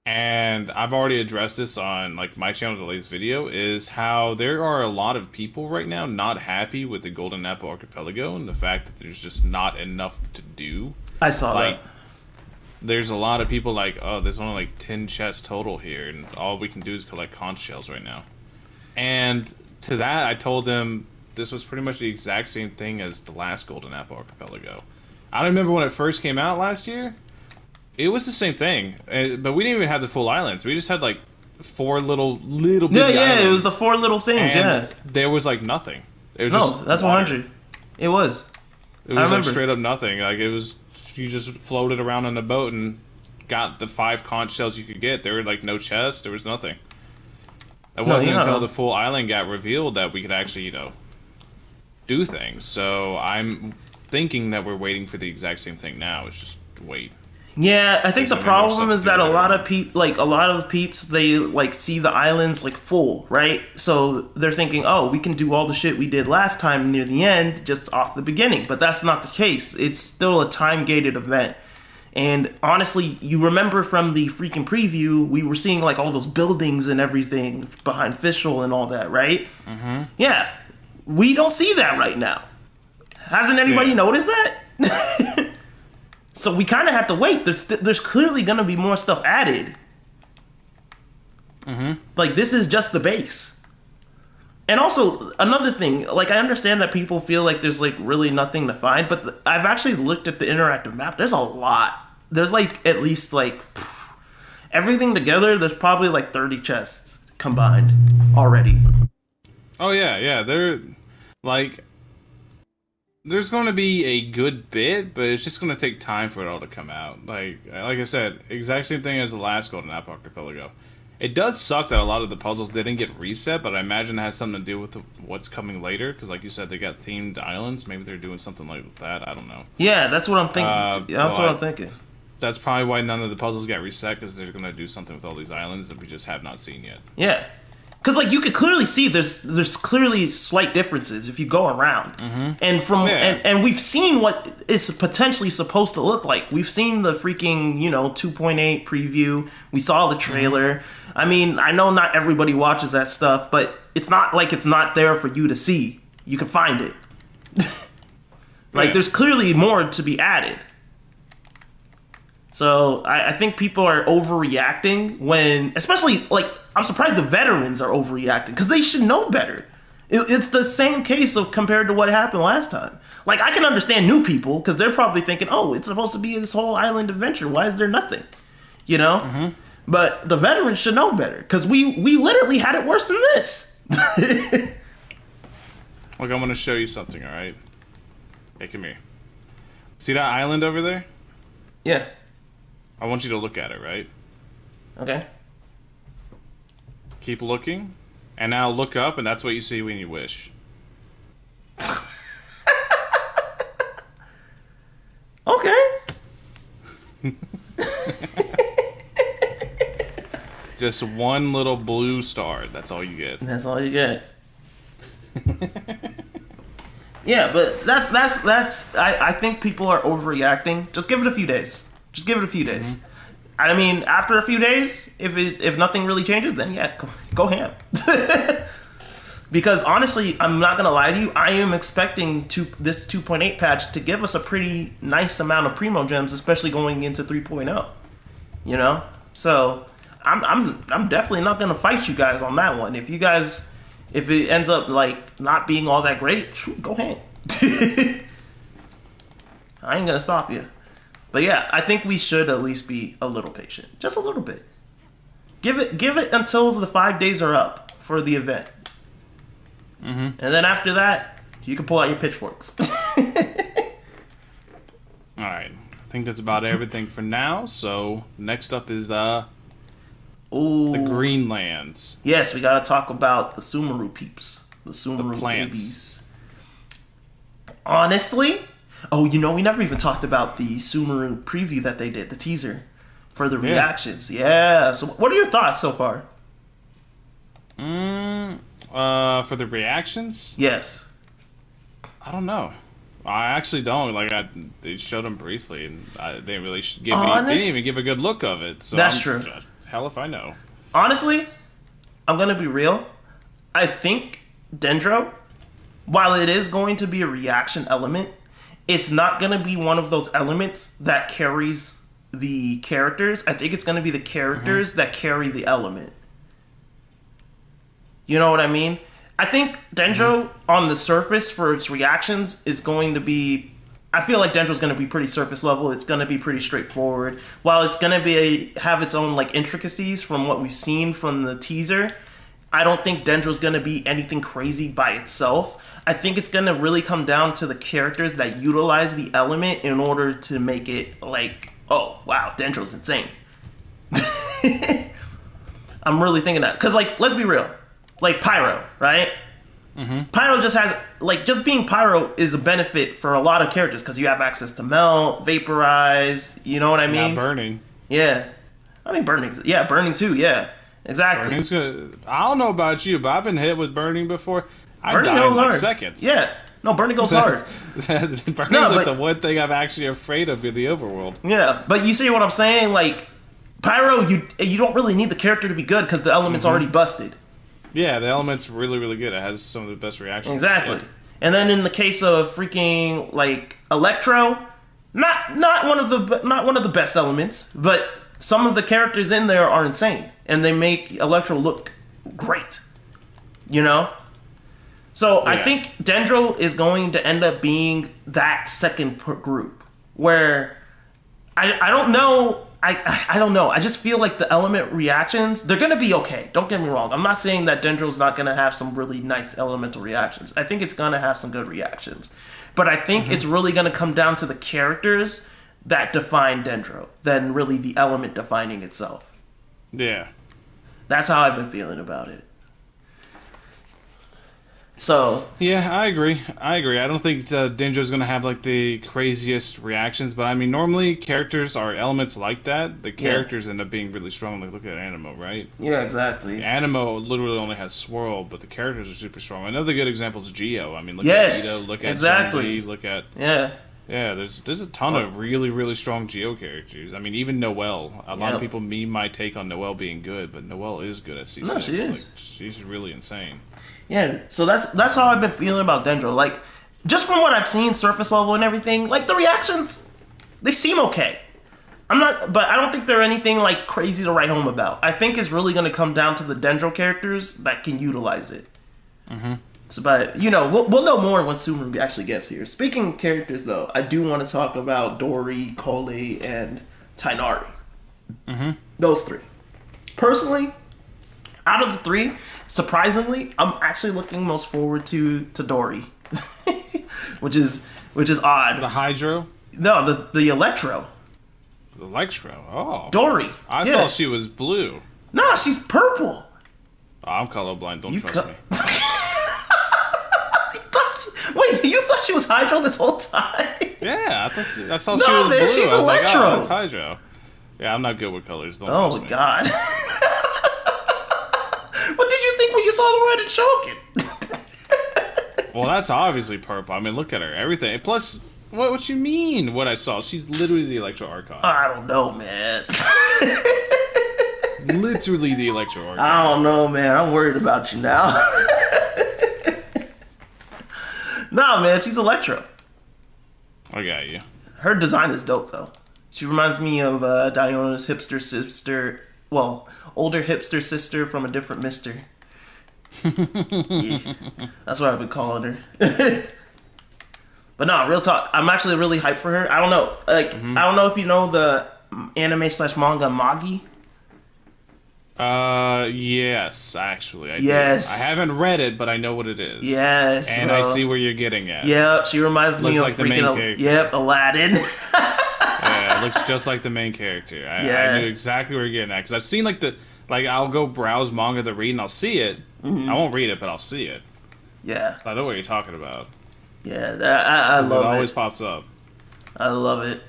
Speaker 2: and I've already addressed this on like my channel, the latest video, is how there are a lot of people right now not happy with the Golden Apple Archipelago and the fact that there's just not enough to do.
Speaker 1: I saw
Speaker 2: Like,
Speaker 1: that.
Speaker 2: there's a lot of people like, oh, there's only like 10 chests total here, and all we can do is collect conch shells right now. And to that, I told them this was pretty much the exact same thing as the last Golden Apple Archipelago. I don't remember when it first came out last year. It was the same thing, but we didn't even have the full islands. We just had like four little
Speaker 1: Yeah,
Speaker 2: bitty
Speaker 1: yeah, it was the
Speaker 2: islands,
Speaker 1: four little things,
Speaker 2: and
Speaker 1: yeah.
Speaker 2: there was like nothing. It was
Speaker 1: No,
Speaker 2: just
Speaker 1: that's
Speaker 2: water.
Speaker 1: 100. It was.
Speaker 2: It
Speaker 1: I
Speaker 2: was like
Speaker 1: remember.
Speaker 2: straight up nothing. Like it was, you just floated around on a boat and got the 5 conch shells you could get. There were like no chests. There was nothing. It
Speaker 1: No, you're
Speaker 2: wasn't
Speaker 1: not
Speaker 2: until the
Speaker 1: wrong.
Speaker 2: full island got revealed that we could actually, do things. So I'm thinking that we're waiting for the exact same thing now. It's just wait.
Speaker 1: Yeah, I think
Speaker 2: There's
Speaker 1: the
Speaker 2: gonna be more
Speaker 1: problem
Speaker 2: stuff
Speaker 1: is
Speaker 2: to do
Speaker 1: that a
Speaker 2: later
Speaker 1: lot
Speaker 2: on.
Speaker 1: of a lot of peeps, they like see the islands like full, right? So they're thinking, oh, we can do all the shit we did last time near the end just off the beginning. But that's not the case. It's still a time gated event. And honestly, you remember from the freaking preview, we were seeing like all those buildings and everything behind Fischl and all that, right?
Speaker 2: Mm-hmm.
Speaker 1: Yeah, we don't see that right now. Hasn't anybody
Speaker 2: Yeah.
Speaker 1: noticed that? So we kind of have to wait. There's clearly going to be more stuff added.
Speaker 2: Mm-hmm.
Speaker 1: Like, this is just the base. And also, another thing, like, I understand that people feel like there's, like, really nothing to find, but I've actually looked at the interactive map. There's a lot. There's, like, at least, like, everything together, there's probably, like, 30 chests combined already.
Speaker 2: Oh yeah, yeah. Like there's going to be a good bit, but it's just going to take time for it all to come out. Like I said, exact same thing as the last Golden Apple Archipelago. It does suck that a lot of the puzzles didn't get reset, but I imagine it has something to do with what's coming later. Because, like you said, they got themed islands. Maybe they're doing something like that. I don't know.
Speaker 1: Yeah, that's what I'm thinking. That's what I'm
Speaker 2: But
Speaker 1: thinking.
Speaker 2: that's probably why none of the puzzles got reset, because they're going to do something with all these islands that we just have not seen yet.
Speaker 1: Yeah. Because like you could clearly see there's clearly slight differences if you go around, and from
Speaker 2: Yeah.
Speaker 1: and we've seen what it's potentially supposed to look like. We've seen the freaking 2.8 preview. We saw the trailer. I mean, I know not everybody watches that stuff, but it's not like it's not there for you to see. You can find it. Like
Speaker 2: Yeah.
Speaker 1: there's clearly more to be added. So I think people are overreacting when, especially like, I'm surprised the veterans are overreacting because they should know better. It's the same case of compared to what happened last time. Like I can understand new people because they're probably thinking, oh, it's supposed to be this whole island adventure. Why is there nothing? You know. But the veterans should know better because we literally had it worse than this.
Speaker 2: Look, I'm going to show you something, alright? Hey, come here. See that island over there?
Speaker 1: Yeah.
Speaker 2: I want you to look at it, right?
Speaker 1: Okay.
Speaker 2: Keep looking. And now look up, and that's what you see when you wish.
Speaker 1: Okay.
Speaker 2: Just one little blue star. That's all you get.
Speaker 1: That's all you get. Yeah, but that's I think people are overreacting. Just give it a few days. Just give it a few days. I mean, after a few days, if nothing really changes, then yeah, go ham. Because honestly, I'm not gonna lie to you, I am expecting this 2.8 patch to give us a pretty nice amount of primo gems, especially going into 3.0. You know, so I'm definitely not gonna fight you guys on that one. If it ends up like not being all that great, shoot, go ahead. I ain't gonna stop you. But yeah, I think we should at least be a little patient, just a little bit. Give it until the 5 days are up for the event, and then after that, you can pull out your pitchforks.
Speaker 2: All right, I think that's about everything for now. So next up is the Greenlands.
Speaker 1: Yes, we gotta talk about the Sumeru peeps, the Sumeru
Speaker 2: plants.
Speaker 1: babies. Honestly, we never even talked about the Sumeru preview that they did, the teaser for the reactions. Yeah. So, what are your thoughts so far?
Speaker 2: For the reactions?
Speaker 1: Yes.
Speaker 2: I don't know. I actually don't. Like, they showed them briefly, and they didn't really they didn't even give a good look of it. So
Speaker 1: that's true.
Speaker 2: Hell if I know.
Speaker 1: Honestly, I'm gonna be real. I think Dendro, while it is going to be a reaction element, it's not going to be one of those elements that carries the characters. I think it's going to be the characters that carry the element. You know what I mean? I think Dendro on the surface for its reactions is going to be... I feel like Dendro's going to be pretty surface level. It's going to be pretty straightforward. While it's going to have its own like intricacies from what we've seen from the teaser, I don't think Dendro's going to be anything crazy by itself. I think it's going to really come down to the characters that utilize the element in order to make it like, oh, wow, Dendro's insane. I'm really thinking that. Because, like, let's be real. Like, Pyro, right? Pyro just has, like, just being Pyro is a benefit for a lot of characters because you have access to Melt, Vaporize, you know what I mean?
Speaker 2: Not Burning.
Speaker 1: Yeah. I mean, Burning too, yeah. Exactly.
Speaker 2: Burning's good. I don't know about you, but I've been hit with Burning before.
Speaker 1: Burning goes hard.
Speaker 2: Seconds.
Speaker 1: Yeah. No, Burning goes hard.
Speaker 2: Burning's like the one thing I'm actually afraid of in the overworld.
Speaker 1: Yeah, but you see what I'm saying? Like, Pyro, you don't really need the character to be good because the element's already busted.
Speaker 2: Yeah, the element's really, really good. It has some of the best reactions.
Speaker 1: Exactly. Yeah. And then in the case of freaking like Electro, not one of the best elements, but some of the characters in there are insane, and they make Electro look great. You know? So I think Dendro is going to end up being that second group, where I don't know. I don't know. I just feel like the element reactions, they're going to be okay. Don't get me wrong. I'm not saying that Dendro's not going to have some really nice elemental reactions. I think it's going to have some good reactions. But I think it's really going to come down to the characters that define Dendro than really the element defining itself.
Speaker 2: Yeah.
Speaker 1: That's how I've been feeling about it. So
Speaker 2: yeah, I agree. I don't think Dendro's going to have like the craziest reactions, but I mean, normally characters are elements like that. The characters end up being really strong. Like look at Animo, right?
Speaker 1: Yeah, exactly.
Speaker 2: Animo literally only has Swirl, but the characters are super strong. Another good example is Geo. I mean, look at Ito, look at Zhongli, look at there's a ton of really, really strong Geo characters. I mean, even Noelle. A lot of people meme my take on Noelle being good, but Noelle is good at C6.
Speaker 1: No, she is.
Speaker 2: Like, she's really insane.
Speaker 1: Yeah, so that's how I've been feeling about Dendro. Like, just from what I've seen, surface level and everything, like the reactions, they seem okay. But I don't think they're anything like crazy to write home about. I think it's really going to come down to the Dendro characters that can utilize it. So, but we'll know more when Sumeru actually gets here. Speaking of characters, though, I do want to talk about Dori, Kole, and Tighnari. Those three. Personally, out of the three, surprisingly, I'm actually looking most forward to Dori, which is odd.
Speaker 2: The Hydro?
Speaker 1: No, the Electro.
Speaker 2: The Electro. Oh,
Speaker 1: Dori.
Speaker 2: I saw she was blue.
Speaker 1: No, she's purple.
Speaker 2: Oh, I'm colorblind. Don't trust me.
Speaker 1: Wait, you thought she was Hydro this whole time?
Speaker 2: Yeah, I saw she was blue.
Speaker 1: She's
Speaker 2: I was
Speaker 1: Electro.
Speaker 2: Like, oh, that's Hydro. Yeah, I'm not good with colors. Don't trust me.
Speaker 1: Oh, God. What did you think when you saw the red and choking?
Speaker 2: Well, that's obviously purple. I mean, look at her. Everything. Plus, what you mean? What I saw? She's literally the Electro Archon.
Speaker 1: I don't know, man.
Speaker 2: Literally the Electro
Speaker 1: I
Speaker 2: Archon.
Speaker 1: don't know, man. I'm worried about you now. No, man, she's Electro.
Speaker 2: I got you.
Speaker 1: Her design is dope, though. She reminds me of Diona's hipster sister. Well, older hipster sister from a different mister. Yeah, that's what I've been calling her. But no, real talk. I'm actually really hyped for her. I don't know. Like, I don't know if you know the anime slash manga Magi.
Speaker 2: Yes, actually, I
Speaker 1: Yes.
Speaker 2: do. I haven't read it, but I know what it is.
Speaker 1: Yes,
Speaker 2: And
Speaker 1: bro.
Speaker 2: I see where you're getting at.
Speaker 1: Yep, she reminds me
Speaker 2: Looks
Speaker 1: of
Speaker 2: like the main
Speaker 1: freaking
Speaker 2: character.
Speaker 1: Yep, Aladdin.
Speaker 2: Yeah, it looks just like the main character.
Speaker 1: Yeah.
Speaker 2: I knew exactly where you're getting at because I've seen I'll go browse manga to read and I'll see it. I won't read it, but I'll see it.
Speaker 1: Yeah,
Speaker 2: I know what you're talking about.
Speaker 1: yeah, I
Speaker 2: 'Cause
Speaker 1: love
Speaker 2: it always
Speaker 1: it.
Speaker 2: pops up.
Speaker 1: I love it.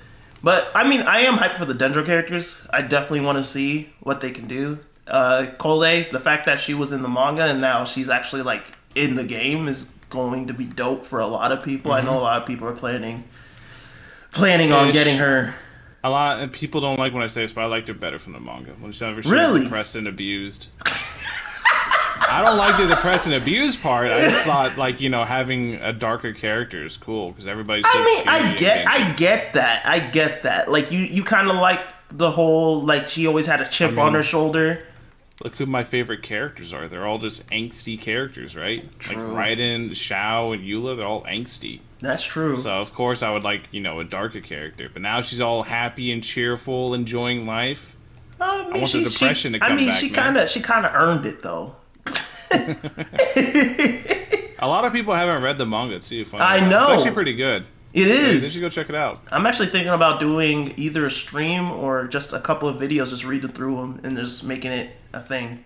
Speaker 1: But I mean, I am hyped for the Dendro characters. I definitely want to see what they can do. Kole, the fact that she was in the manga and now she's actually like in the game is going to be dope for a lot of people. I know a lot of people are planning on getting
Speaker 2: Ish.
Speaker 1: her.
Speaker 2: A lot of people don't like when I say this, but I liked her better from the manga. Whenever she
Speaker 1: Really?
Speaker 2: was depressed and abused. I don't like the depressed and abused part. I just thought, having a darker character is cool because everybody's so
Speaker 1: I mean,
Speaker 2: cheery and Genshin.
Speaker 1: I get that. I get that. Like you kind of like the whole like she always had a chip on her shoulder.
Speaker 2: Look who my favorite characters are. They're all just angsty characters, right?
Speaker 1: True.
Speaker 2: Like Raiden, Xiao, and Eula, they're all angsty.
Speaker 1: That's true.
Speaker 2: So, of course, I would like, a darker character. But now she's all happy and cheerful, enjoying life.
Speaker 1: I
Speaker 2: want the depression to come back,
Speaker 1: she
Speaker 2: man.
Speaker 1: kind of earned it though.
Speaker 2: A lot of people haven't read the manga, too. Funny
Speaker 1: I
Speaker 2: enough.
Speaker 1: know.
Speaker 2: It's actually pretty good.
Speaker 1: It
Speaker 2: Yeah, you
Speaker 1: is.
Speaker 2: should go check it out.
Speaker 1: I'm actually thinking about doing either a stream or just a couple of videos, just reading through them and just making it a thing.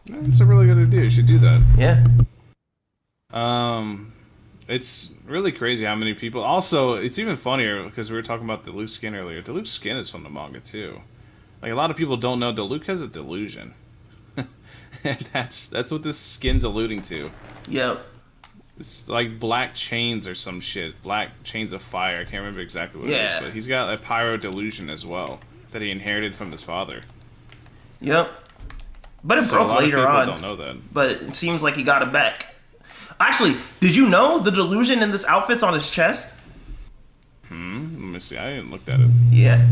Speaker 2: It's a really good idea. You should do that.
Speaker 1: Yeah.
Speaker 2: It's really crazy how many people. Also, it's even funnier because we were talking about Diluc's skin earlier. Diluc's skin is from the manga too. Like a lot of people don't know, Diluc has a delusion. And that's what this skin's alluding to.
Speaker 1: Yep.
Speaker 2: It's like black chains or some shit. Black chains of fire. I can't remember exactly what it
Speaker 1: Yeah.
Speaker 2: is, but he's got a pyro delusion as well that he inherited from his father.
Speaker 1: Yep. But it
Speaker 2: So a
Speaker 1: broke
Speaker 2: lot of
Speaker 1: later
Speaker 2: people
Speaker 1: on.
Speaker 2: don't know that.
Speaker 1: But it seems like he got it back. Actually, did you know the delusion in this outfit's on his chest?
Speaker 2: Let me see. I didn't look at it.
Speaker 1: Yeah.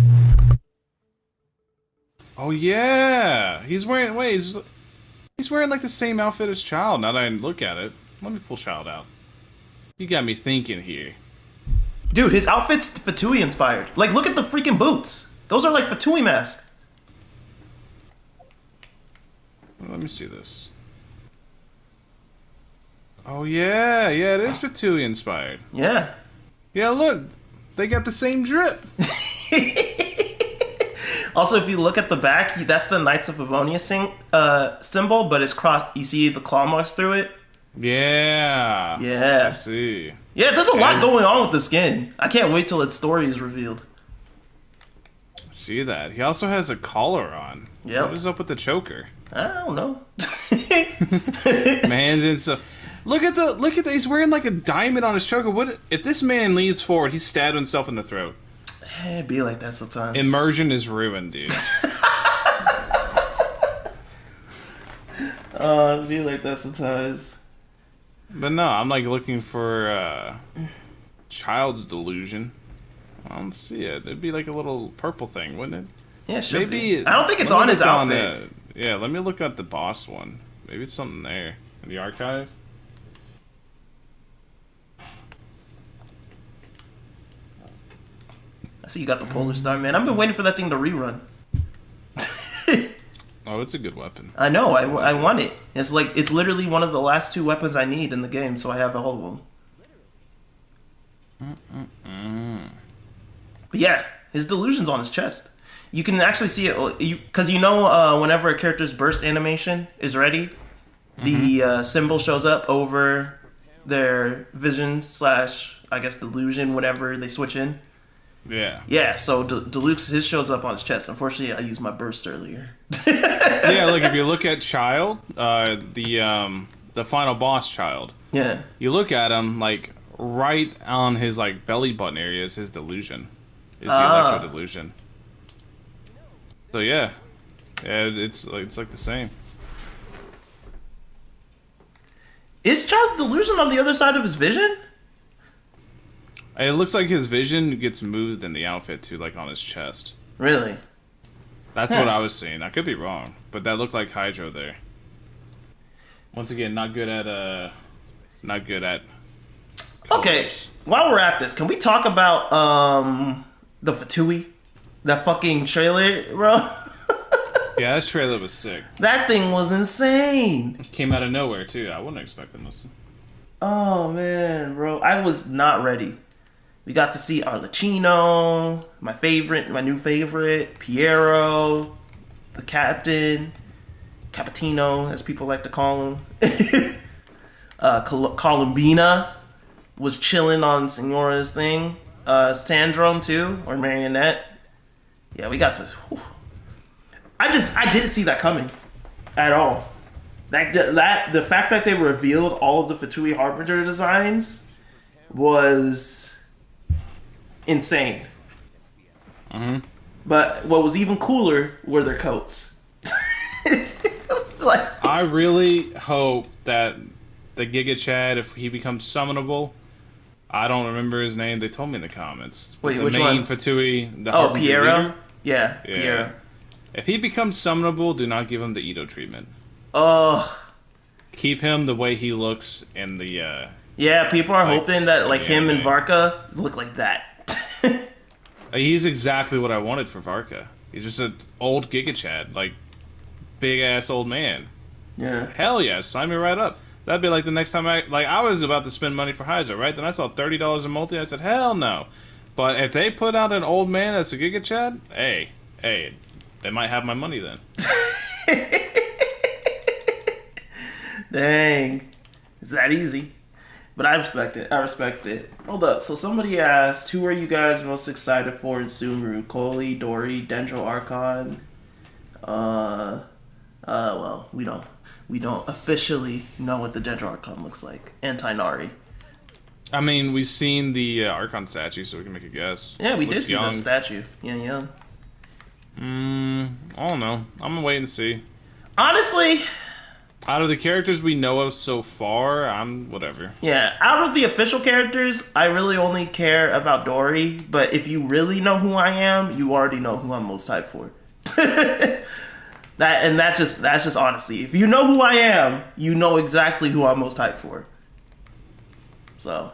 Speaker 2: Oh yeah, he's wearing. Wait, he's wearing like the same outfit as Child. Now that I look at it, let me pull Child out. You got me thinking here.
Speaker 1: Dude, his outfit's Fatui inspired. Like, look at the freaking boots. Those are like Fatui masks.
Speaker 2: Let me see this. Oh yeah, it is Fatui inspired.
Speaker 1: Yeah.
Speaker 2: Yeah, look, they got the same drip.
Speaker 1: Also, if you look at the back, that's the Knights of Livonia symbol, but it's crossed. You see the claw marks through it?
Speaker 2: Yeah.
Speaker 1: Yeah.
Speaker 2: I see.
Speaker 1: Yeah, there's a lot
Speaker 2: Guys-
Speaker 1: going on with the skin. I can't wait till its story is revealed.
Speaker 2: See that? He also has a collar on.
Speaker 1: Yep.
Speaker 2: What is up with the choker?
Speaker 1: I don't know.
Speaker 2: Man's in so. Look at the. He's wearing like a diamond on his choker. What if this man leans forward? He stabbed himself in the throat.
Speaker 1: It'd be like that sometimes.
Speaker 2: Immersion is ruined, dude.
Speaker 1: It'd be like that sometimes.
Speaker 2: But no, I'm like looking for Child's delusion. I don't see it. It'd be like a little purple thing, wouldn't it?
Speaker 1: Yeah, it should
Speaker 2: Maybe.
Speaker 1: be. I don't think it's
Speaker 2: let me
Speaker 1: on his
Speaker 2: look
Speaker 1: outfit.
Speaker 2: Yeah, let me look at the boss one. Maybe it's something there in the archive.
Speaker 1: I see you got the Polar Star, man. I've been waiting for that thing to rerun.
Speaker 2: Oh, it's a good weapon.
Speaker 1: I know. I want it. It's like it's literally one of the last two weapons I need in the game, so I have a whole of them. But yeah, his delusion's on his chest. You can actually see it because whenever a character's burst animation is ready, the symbol shows up over their vision slash I guess delusion whenever they switch in.
Speaker 2: Yeah.
Speaker 1: Yeah, so Deluxe his shows up on his chest. Unfortunately, I used my burst earlier.
Speaker 2: Yeah, like if you look at Child, the the final boss child.
Speaker 1: Yeah.
Speaker 2: You look at him, like right on his like belly button area is his delusion, is the electro
Speaker 1: Ah.
Speaker 2: delusion. So yeah, yeah, it's like the same.
Speaker 1: Is Child's delusion on the other side of his vision?
Speaker 2: It looks like his vision gets moved in the outfit too, like on his chest.
Speaker 1: Really?
Speaker 2: That's what
Speaker 1: Huh.
Speaker 2: I was seeing. I could be wrong, but that looked like Hydro there. Once again, not good at
Speaker 1: Okay.
Speaker 2: colors.
Speaker 1: While we're at this, can we talk about the Fatui? That fucking trailer, bro.
Speaker 2: Yeah, this trailer was sick.
Speaker 1: That thing was insane.
Speaker 2: Came out of nowhere too. I wouldn't expect them to.
Speaker 1: Oh man, bro. I was not ready. We got to see Arlecchino, my favorite, my new favorite, Piero, the captain, Capitino, as people like to call him. Columbina was chilling on Signora's thing. Sandrone too, or Marionette. Yeah, we got to. Whew. I didn't see that coming at all. The fact that they revealed all of the Fatui Harbinger designs was insane.
Speaker 2: Mm-hmm.
Speaker 1: But what was even cooler were their coats. Like,
Speaker 2: I really hope that the Giga Chad, if he becomes summonable, I don't remember his name. They told me in the comments. But
Speaker 1: wait,
Speaker 2: the
Speaker 1: which
Speaker 2: main
Speaker 1: one?
Speaker 2: Fatui, the
Speaker 1: Oh,
Speaker 2: Harbinger
Speaker 1: Piero.
Speaker 2: leader,
Speaker 1: Yeah,
Speaker 2: yeah.
Speaker 1: Piero.
Speaker 2: If he becomes summonable, do not give him the Ito treatment.
Speaker 1: Oh,
Speaker 2: Keep him the way he looks in the
Speaker 1: yeah. People are
Speaker 2: like
Speaker 1: hoping that like
Speaker 2: in the
Speaker 1: him and
Speaker 2: anime.
Speaker 1: Varka look like that.
Speaker 2: He's exactly what I wanted for Varka. He's just an old Giga Chad, like big ass old man.
Speaker 1: Yeah.
Speaker 2: Hell yes, sign me right up. That'd be like the next time I was about to spend money for Heiser, right? Then I saw $30 a multi. I said hell no. But if they put out an old man that's a Giga Chad, hey, they might have my money then.
Speaker 1: Dang. It's that easy. But I respect it. I respect it. Hold up. So somebody asked, who are you guys most excited for in Sumeru? Coley, Dory, Dendro Archon? Well, we don't officially know what the Dendro Archon looks like. Anti-Nari.
Speaker 2: I mean, we've seen the Archon statue, so we can make a guess.
Speaker 1: Yeah, we did
Speaker 2: Looks
Speaker 1: see
Speaker 2: young.
Speaker 1: that statue. Yeah.
Speaker 2: I don't know. I'm gonna wait and see.
Speaker 1: Honestly,
Speaker 2: Out of the characters we know of so far, I'm whatever.
Speaker 1: yeah, out of the official characters, I really only care about Dory, but if you really know who I am, you already know who I'm most hyped for. That's just honesty. If you know who I am, you know exactly who I'm most hyped for. So,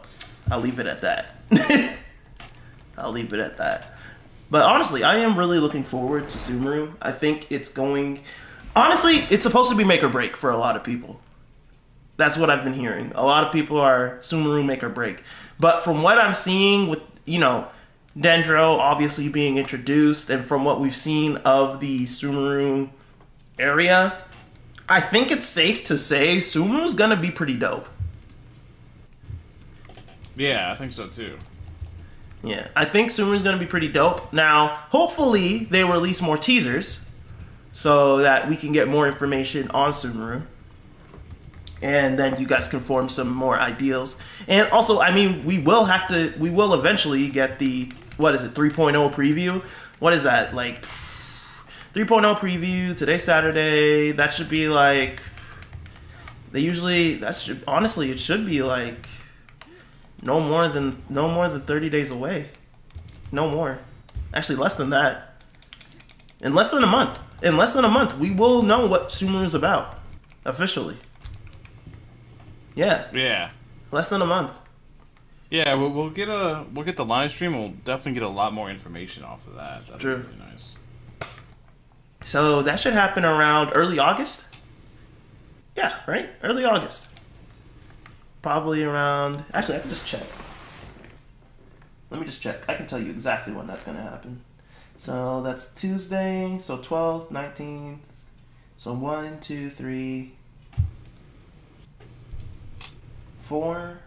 Speaker 1: I'll leave it at that. I'll leave it at that. But honestly, I am really looking forward to Sumeru. I think it's going. Honestly, it's supposed to be make or break for a lot of people. That's what I've been hearing. A lot of people are Sumeru make or break. But from what I'm seeing with, Dendro obviously being introduced, and from what we've seen of the Sumeru area, I think it's safe to say Sumeru's gonna be pretty dope.
Speaker 2: Yeah, I think so too.
Speaker 1: Yeah, I think Sumeru's gonna be pretty dope. Now, hopefully, they release more teasers so that we can get more information on Sumeru. And then you guys can form some more ideals. And also, I mean, we will eventually get the, 3.0 preview? What is that? Like, 3.0 preview, today's Saturday. That should be like, honestly, it should be like, no more than 30 days away. No more. Actually, less than that. In less than a month. In less than a month, we will know what Sumeru is about. Officially. Yeah.
Speaker 2: Yeah.
Speaker 1: Less than a month.
Speaker 2: Yeah, we'll get the live stream. We'll definitely get a lot more information off of that. That'd
Speaker 1: True.
Speaker 2: be really nice.
Speaker 1: So that should happen around early August. Yeah, right? Early August. Probably around. Actually, I can just check. Let me just check. I can tell you exactly when that's going to happen. So that's Tuesday. So 12th, 19th. So 1, 2, 3, 4,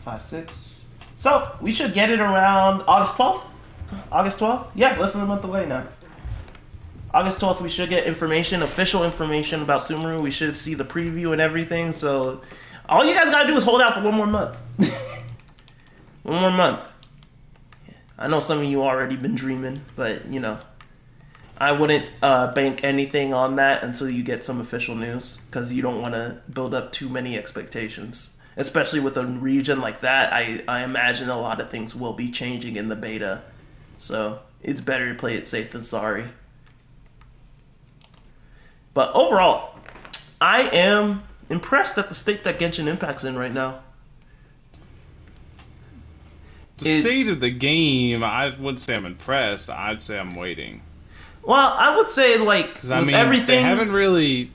Speaker 1: 5, 6. So we should get it around August 12th. August 12th? Yeah, less than a month away now. August 12th, we should get information, official information about Sumeru. We should see the preview and everything. So all you guys gotta do is hold out for one more month. One more month. I know some of you already been dreaming, but you know, I wouldn't bank anything on that until you get some official news, because you don't want to build up too many expectations. Especially with a region like that, I imagine a lot of things will be changing in the beta. So it's better to play it safe than sorry. But overall, I am impressed at the state that Genshin Impact's in right now.
Speaker 2: The state of the game, I wouldn't say I'm impressed. I'd say I'm waiting.
Speaker 1: Well, I would say, like,
Speaker 2: because I mean, everything, they haven't really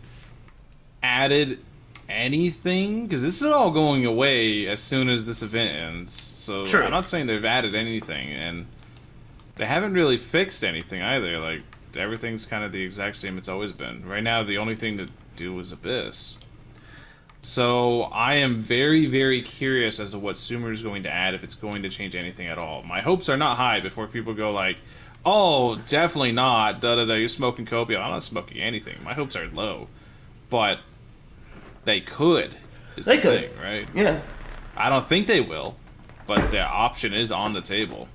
Speaker 2: added anything, because this is all going away as soon as this event ends. So True. I'm not saying they've added anything, and they haven't really fixed anything either. Like, everything's kind of the exact same it's always been. Right now, the only thing to do is Abyss. So I am very, very curious as to what Sumeru is going to add, if it's going to change anything at all. My hopes are not high before people go like, oh, definitely not, da-da-da, you're smoking copium. I'm not smoking anything. My hopes are low. But they could, is the thing, right?
Speaker 1: Yeah.
Speaker 2: I don't think they will, but the option is on the table.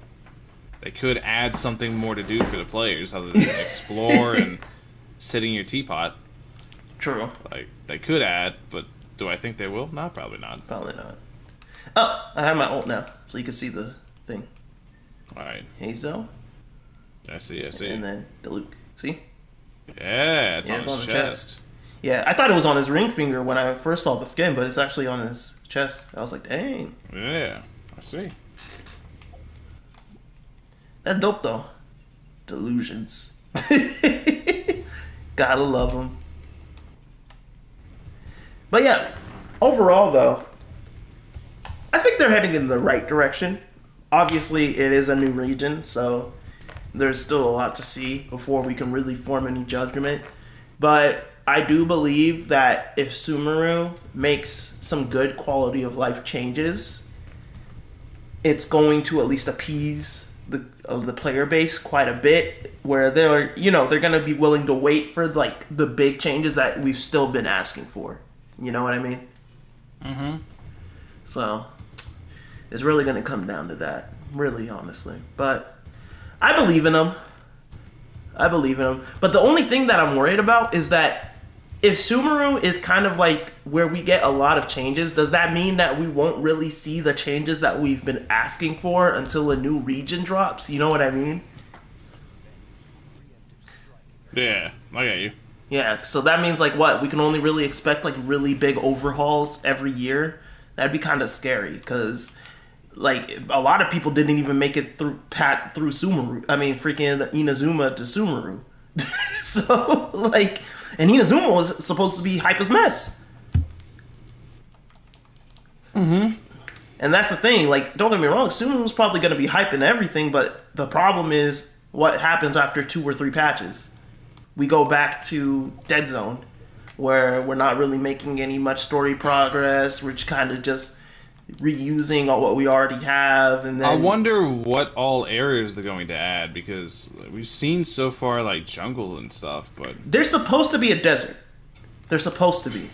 Speaker 2: They could add something more to do for the players other than explore and sit in your teapot.
Speaker 1: True.
Speaker 2: Like, they could add, but do I think they will? No, probably not.
Speaker 1: Probably not. Oh, I have my ult now, so you can see the thing.
Speaker 2: Alright.
Speaker 1: Hazel.
Speaker 2: I see.
Speaker 1: And then Diluc. See?
Speaker 2: Yeah, it's on his chest.
Speaker 1: Yeah, I thought it was on his ring finger when I first saw the skin, but it's actually on his chest. I was like, dang.
Speaker 2: Yeah, I see.
Speaker 1: That's dope, though. Delusions. Gotta love them. But yeah, overall, though, I think they're heading in the right direction. Obviously, it is a new region, so there's still a lot to see before we can really form any judgment. But I do believe that if Sumeru makes some good quality of life changes, it's going to at least appease the player base quite a bit, where they're going to be willing to wait for like the big changes that we've still been asking for. You know what I mean?
Speaker 2: Mm-hmm.
Speaker 1: So it's really going to come down to that, really, honestly. But I believe in them. But the only thing that I'm worried about is that if Sumeru is kind of like where we get a lot of changes, does that mean that we won't really see the changes that we've been asking for until a new region drops? You know what I mean?
Speaker 2: Yeah, I get you.
Speaker 1: Yeah, so that means like what? We can only really expect like really big overhauls every year? That'd be kind of scary, because like a lot of people didn't even make it through Sumeru. I mean, freaking Inazuma to Sumeru. So like, and Inazuma was supposed to be hype as mess.
Speaker 2: Mm-hmm.
Speaker 1: And that's the thing. Like, don't get me wrong, Sumeru's probably going to be hype and everything, but the problem is what happens after 2 or 3 patches. We go back to Dead Zone, where we're not really making any much story progress. We're just kind of just reusing what we already have, and then
Speaker 2: I wonder what all areas they're going to add, because we've seen so far like jungle and stuff, but
Speaker 1: there's supposed to be a desert. They're supposed to be.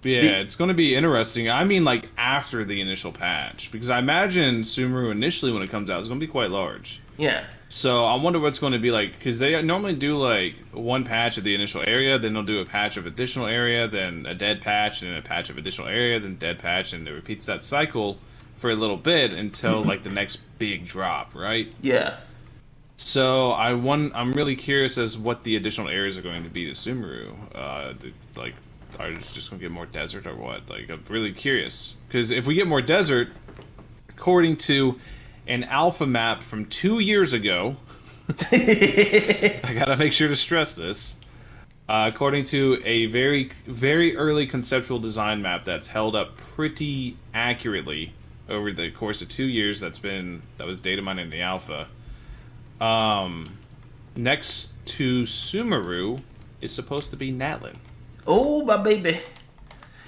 Speaker 2: Yeah, it's going to be interesting. I mean, like after the initial patch, because I imagine Sumeru initially when it comes out is going to be quite large.
Speaker 1: Yeah.
Speaker 2: So I wonder what's going to be like, because they normally do like one patch of the initial area, then they'll do a patch of additional area, then a dead patch, and then a patch of additional area, then dead patch, and it repeats that cycle for a little bit until like the next big drop, right?
Speaker 1: Yeah.
Speaker 2: So I'm really curious as what the additional areas are going to be to Sumeru. Like, are we just going to get more desert or what? Like, I'm really curious, because if we get more desert, according to an alpha map from 2 years ago. I gotta make sure to stress this. According to a very, very early conceptual design map that's held up pretty accurately over the course of 2 years, that was data mined in the alpha. Next to Sumeru is supposed to be Natlin.
Speaker 1: Oh, my baby.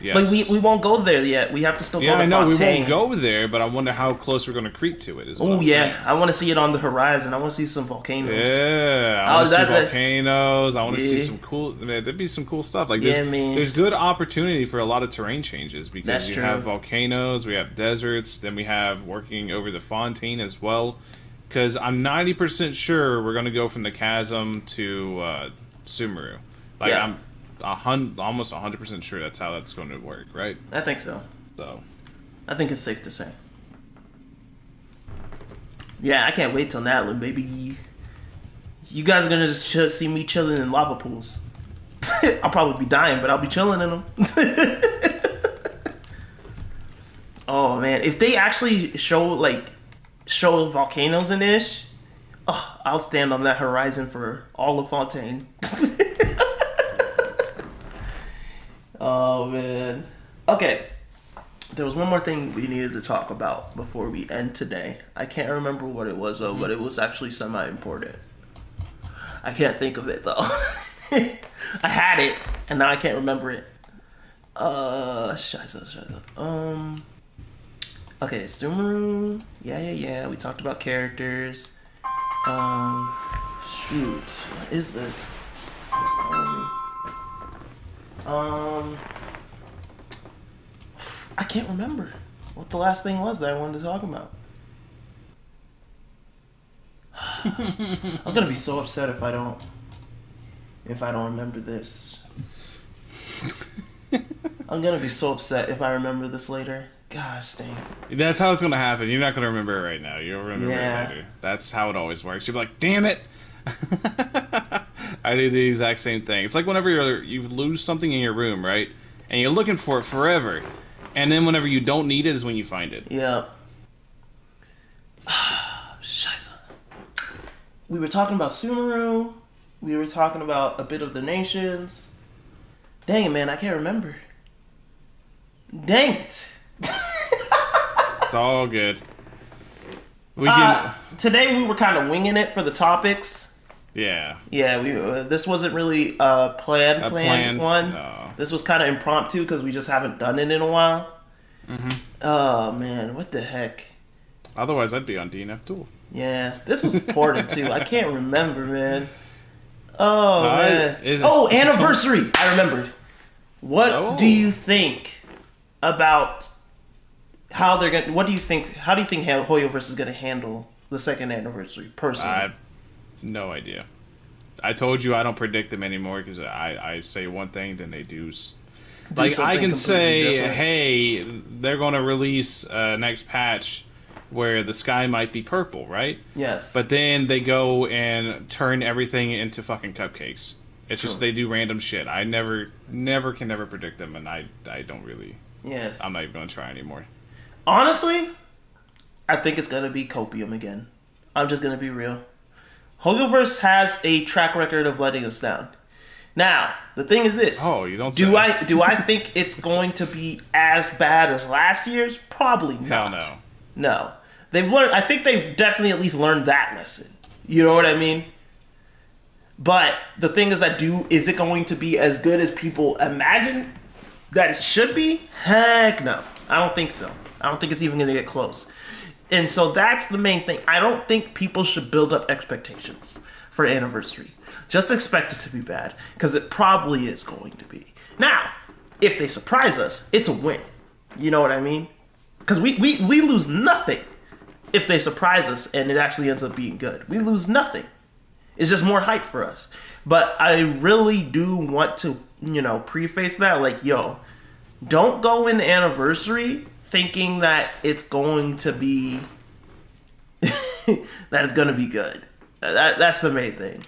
Speaker 1: Like
Speaker 2: Yes.
Speaker 1: we won't go there yet. We have to still
Speaker 2: Yeah,
Speaker 1: go to
Speaker 2: I know we won't
Speaker 1: Fontaine.
Speaker 2: go there, but I wonder how close we're going to creep to it. Is what
Speaker 1: Oh
Speaker 2: I'm
Speaker 1: yeah,
Speaker 2: saying.
Speaker 1: I want to see it on the horizon. I want to see some volcanoes.
Speaker 2: Yeah, I want
Speaker 1: Oh,
Speaker 2: to see
Speaker 1: that
Speaker 2: volcanoes. I want to see
Speaker 1: yeah,
Speaker 2: some cool. There'd be some cool stuff. Like
Speaker 1: yeah, man.
Speaker 2: there's good opportunity for a lot of terrain changes because
Speaker 1: That's
Speaker 2: you have
Speaker 1: true.
Speaker 2: volcanoes, we have deserts, then we have working over the Fontaine as well. Because I'm 90% sure we're gonna go from the chasm to Sumeru. Like
Speaker 1: Yeah,
Speaker 2: I'm almost 100% sure that's how that's going to work, right?
Speaker 1: I think so.
Speaker 2: So
Speaker 1: I think it's safe to say. Yeah, I can't wait till Natlan, baby. You guys are gonna just see me chilling in lava pools. I'll probably be dying, but I'll be chilling in them. Oh man, if they actually show volcanoes in Ish, oh, I'll stand on that horizon for all of Fontaine. Oh man. Okay, there was one more thing we needed to talk about before we end today. I can't remember what it was though,
Speaker 2: mhm.
Speaker 1: but it was actually semi-important. I can't think of it though. I had it and now I can't remember it. Scheiße. Okay, Sumeru. Yeah. We talked about characters. Shoot. What is this? Just telling me. Um, I can't remember what the last thing was that I wanted to talk about. I'm gonna be so upset if I don't remember this. I'm gonna be so upset if I remember this later. Gosh dang.
Speaker 2: That's how it's gonna happen. You're not gonna remember it right now. You'll remember it
Speaker 1: Yeah.
Speaker 2: later. That's how it always works. You'll be like, "Damn it!" I do the exact same thing. It's like whenever you lose something in your room, right? And you're looking for it forever, and then whenever you don't need it is when you find it.
Speaker 1: Yeah. Scheiße. We were talking about Sumeru. We were talking about a bit of the nations. Dang it, man, I can't remember. Dang it.
Speaker 2: It's all good. We can,
Speaker 1: Today we were kind of winging it for the topics.
Speaker 2: yeah.
Speaker 1: Yeah, we this wasn't really a planned one.
Speaker 2: No.
Speaker 1: This was kind of impromptu because we just haven't done it in a while.
Speaker 2: Hmm.
Speaker 1: Oh man, what the heck?
Speaker 2: Otherwise, I'd be on DNF Tool.
Speaker 1: Yeah, this was important too. I can't remember, man. Oh man.
Speaker 2: Is
Speaker 1: Oh,
Speaker 2: it
Speaker 1: anniversary. I remembered. What
Speaker 2: Oh.
Speaker 1: do you think about how they're going? What do you think? How do you think Hoyoverse is going to handle the second anniversary? Personally,
Speaker 2: I have no idea. I told you I don't predict them anymore because I say one thing, then they do. Like I
Speaker 1: something
Speaker 2: can
Speaker 1: completely
Speaker 2: say,
Speaker 1: different.
Speaker 2: hey, they're going to release next patch where the sky might be purple, right?
Speaker 1: Yes,
Speaker 2: But then they go and turn everything into fucking cupcakes. It's just
Speaker 1: True.
Speaker 2: they do random shit. I never can never predict them, and I don't really.
Speaker 1: yes.
Speaker 2: I'm not even going to try anymore.
Speaker 1: Honestly, I think it's going to be copium again. I'm just going to be real. Hoyoverse has a track record of letting us down. Now, the thing is this.
Speaker 2: Oh, you don't
Speaker 1: Do
Speaker 2: say.
Speaker 1: I think it's going to be as bad as last year's? Probably
Speaker 2: Hell
Speaker 1: not.
Speaker 2: no.
Speaker 1: No. They've learned I think they've definitely at least learned that lesson. You know what I mean? But the thing is is it going to be as good as people imagine that it should be? Heck no. I don't think so. I don't think it's even going to get close. And so that's the main thing. I don't think people should build up expectations for anniversary. Just expect it to be bad because it probably is going to be. Now, if they surprise us, it's a win. You know what I mean? Because we lose nothing if they surprise us and it actually ends up being good. We lose nothing. It's just more hype for us. But I really do want to, preface that like, yo, don't go in anniversary thinking that it's going to be that it's going to be good. That's the main thing.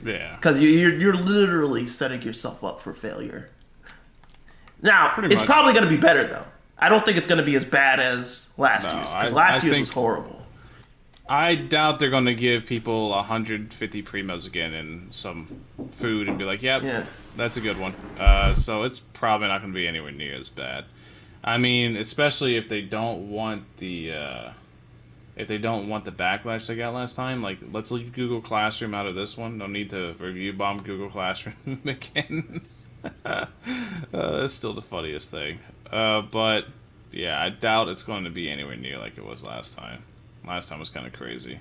Speaker 2: Yeah.
Speaker 1: Because you're literally setting yourself up for failure. Now,
Speaker 2: Pretty
Speaker 1: it's
Speaker 2: much.
Speaker 1: probably going to be better though. I don't think it's going to be as bad as last
Speaker 2: No,
Speaker 1: year's because
Speaker 2: I
Speaker 1: last year's
Speaker 2: think-
Speaker 1: was horrible.
Speaker 2: I doubt they're going to give people 150 primos again and some food and be like, yep,
Speaker 1: Yeah.
Speaker 2: that's a good one. So it's probably not going to be anywhere near as bad. I mean, especially if they don't want the backlash they got last time. Like, let's leave Google Classroom out of this one. No need to review bomb Google Classroom again. That's still the funniest thing. But yeah, I doubt it's going to be anywhere near like it was last time. Last time was kind of crazy.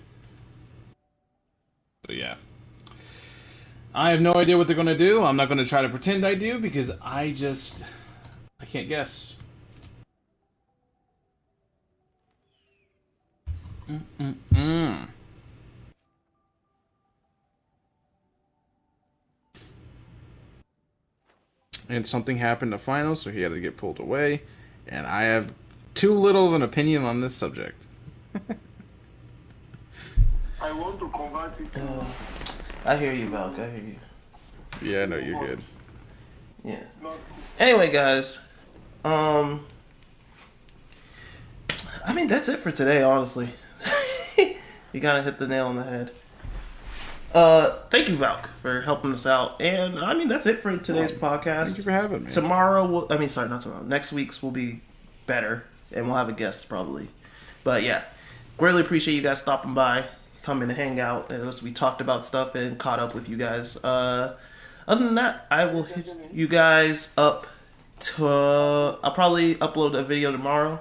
Speaker 2: But yeah, I have no idea what they're going to do. I'm not going to try to pretend I do because I can't guess. Mm-mm-mm. And something happened to finals, so he had to get pulled away. And I have too little of an opinion on this subject.
Speaker 3: I want to convert it to.
Speaker 1: I hear you, Valk. I hear you.
Speaker 2: Yeah, no, you're good.
Speaker 1: Yeah.
Speaker 3: Not
Speaker 1: Anyway, guys. I mean, that's it for today, honestly. You kind of hit the nail on the head. Thank you, Valk, for helping us out. And I mean, that's it for today's podcast.
Speaker 2: Thank you for having me.
Speaker 1: Tomorrow, sorry, not tomorrow. Next week's will be better, and we'll have a guest probably. But yeah, really appreciate you guys stopping by, coming to hang out. As we talked about stuff and caught up with you guys. Other than that, I will hit you guys up to. I'll probably upload a video tomorrow.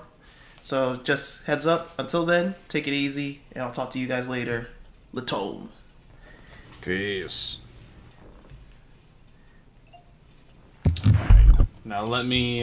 Speaker 1: So just heads up. Until then, take it easy, and I'll talk to you guys later. Latom.
Speaker 2: Peace. Now let me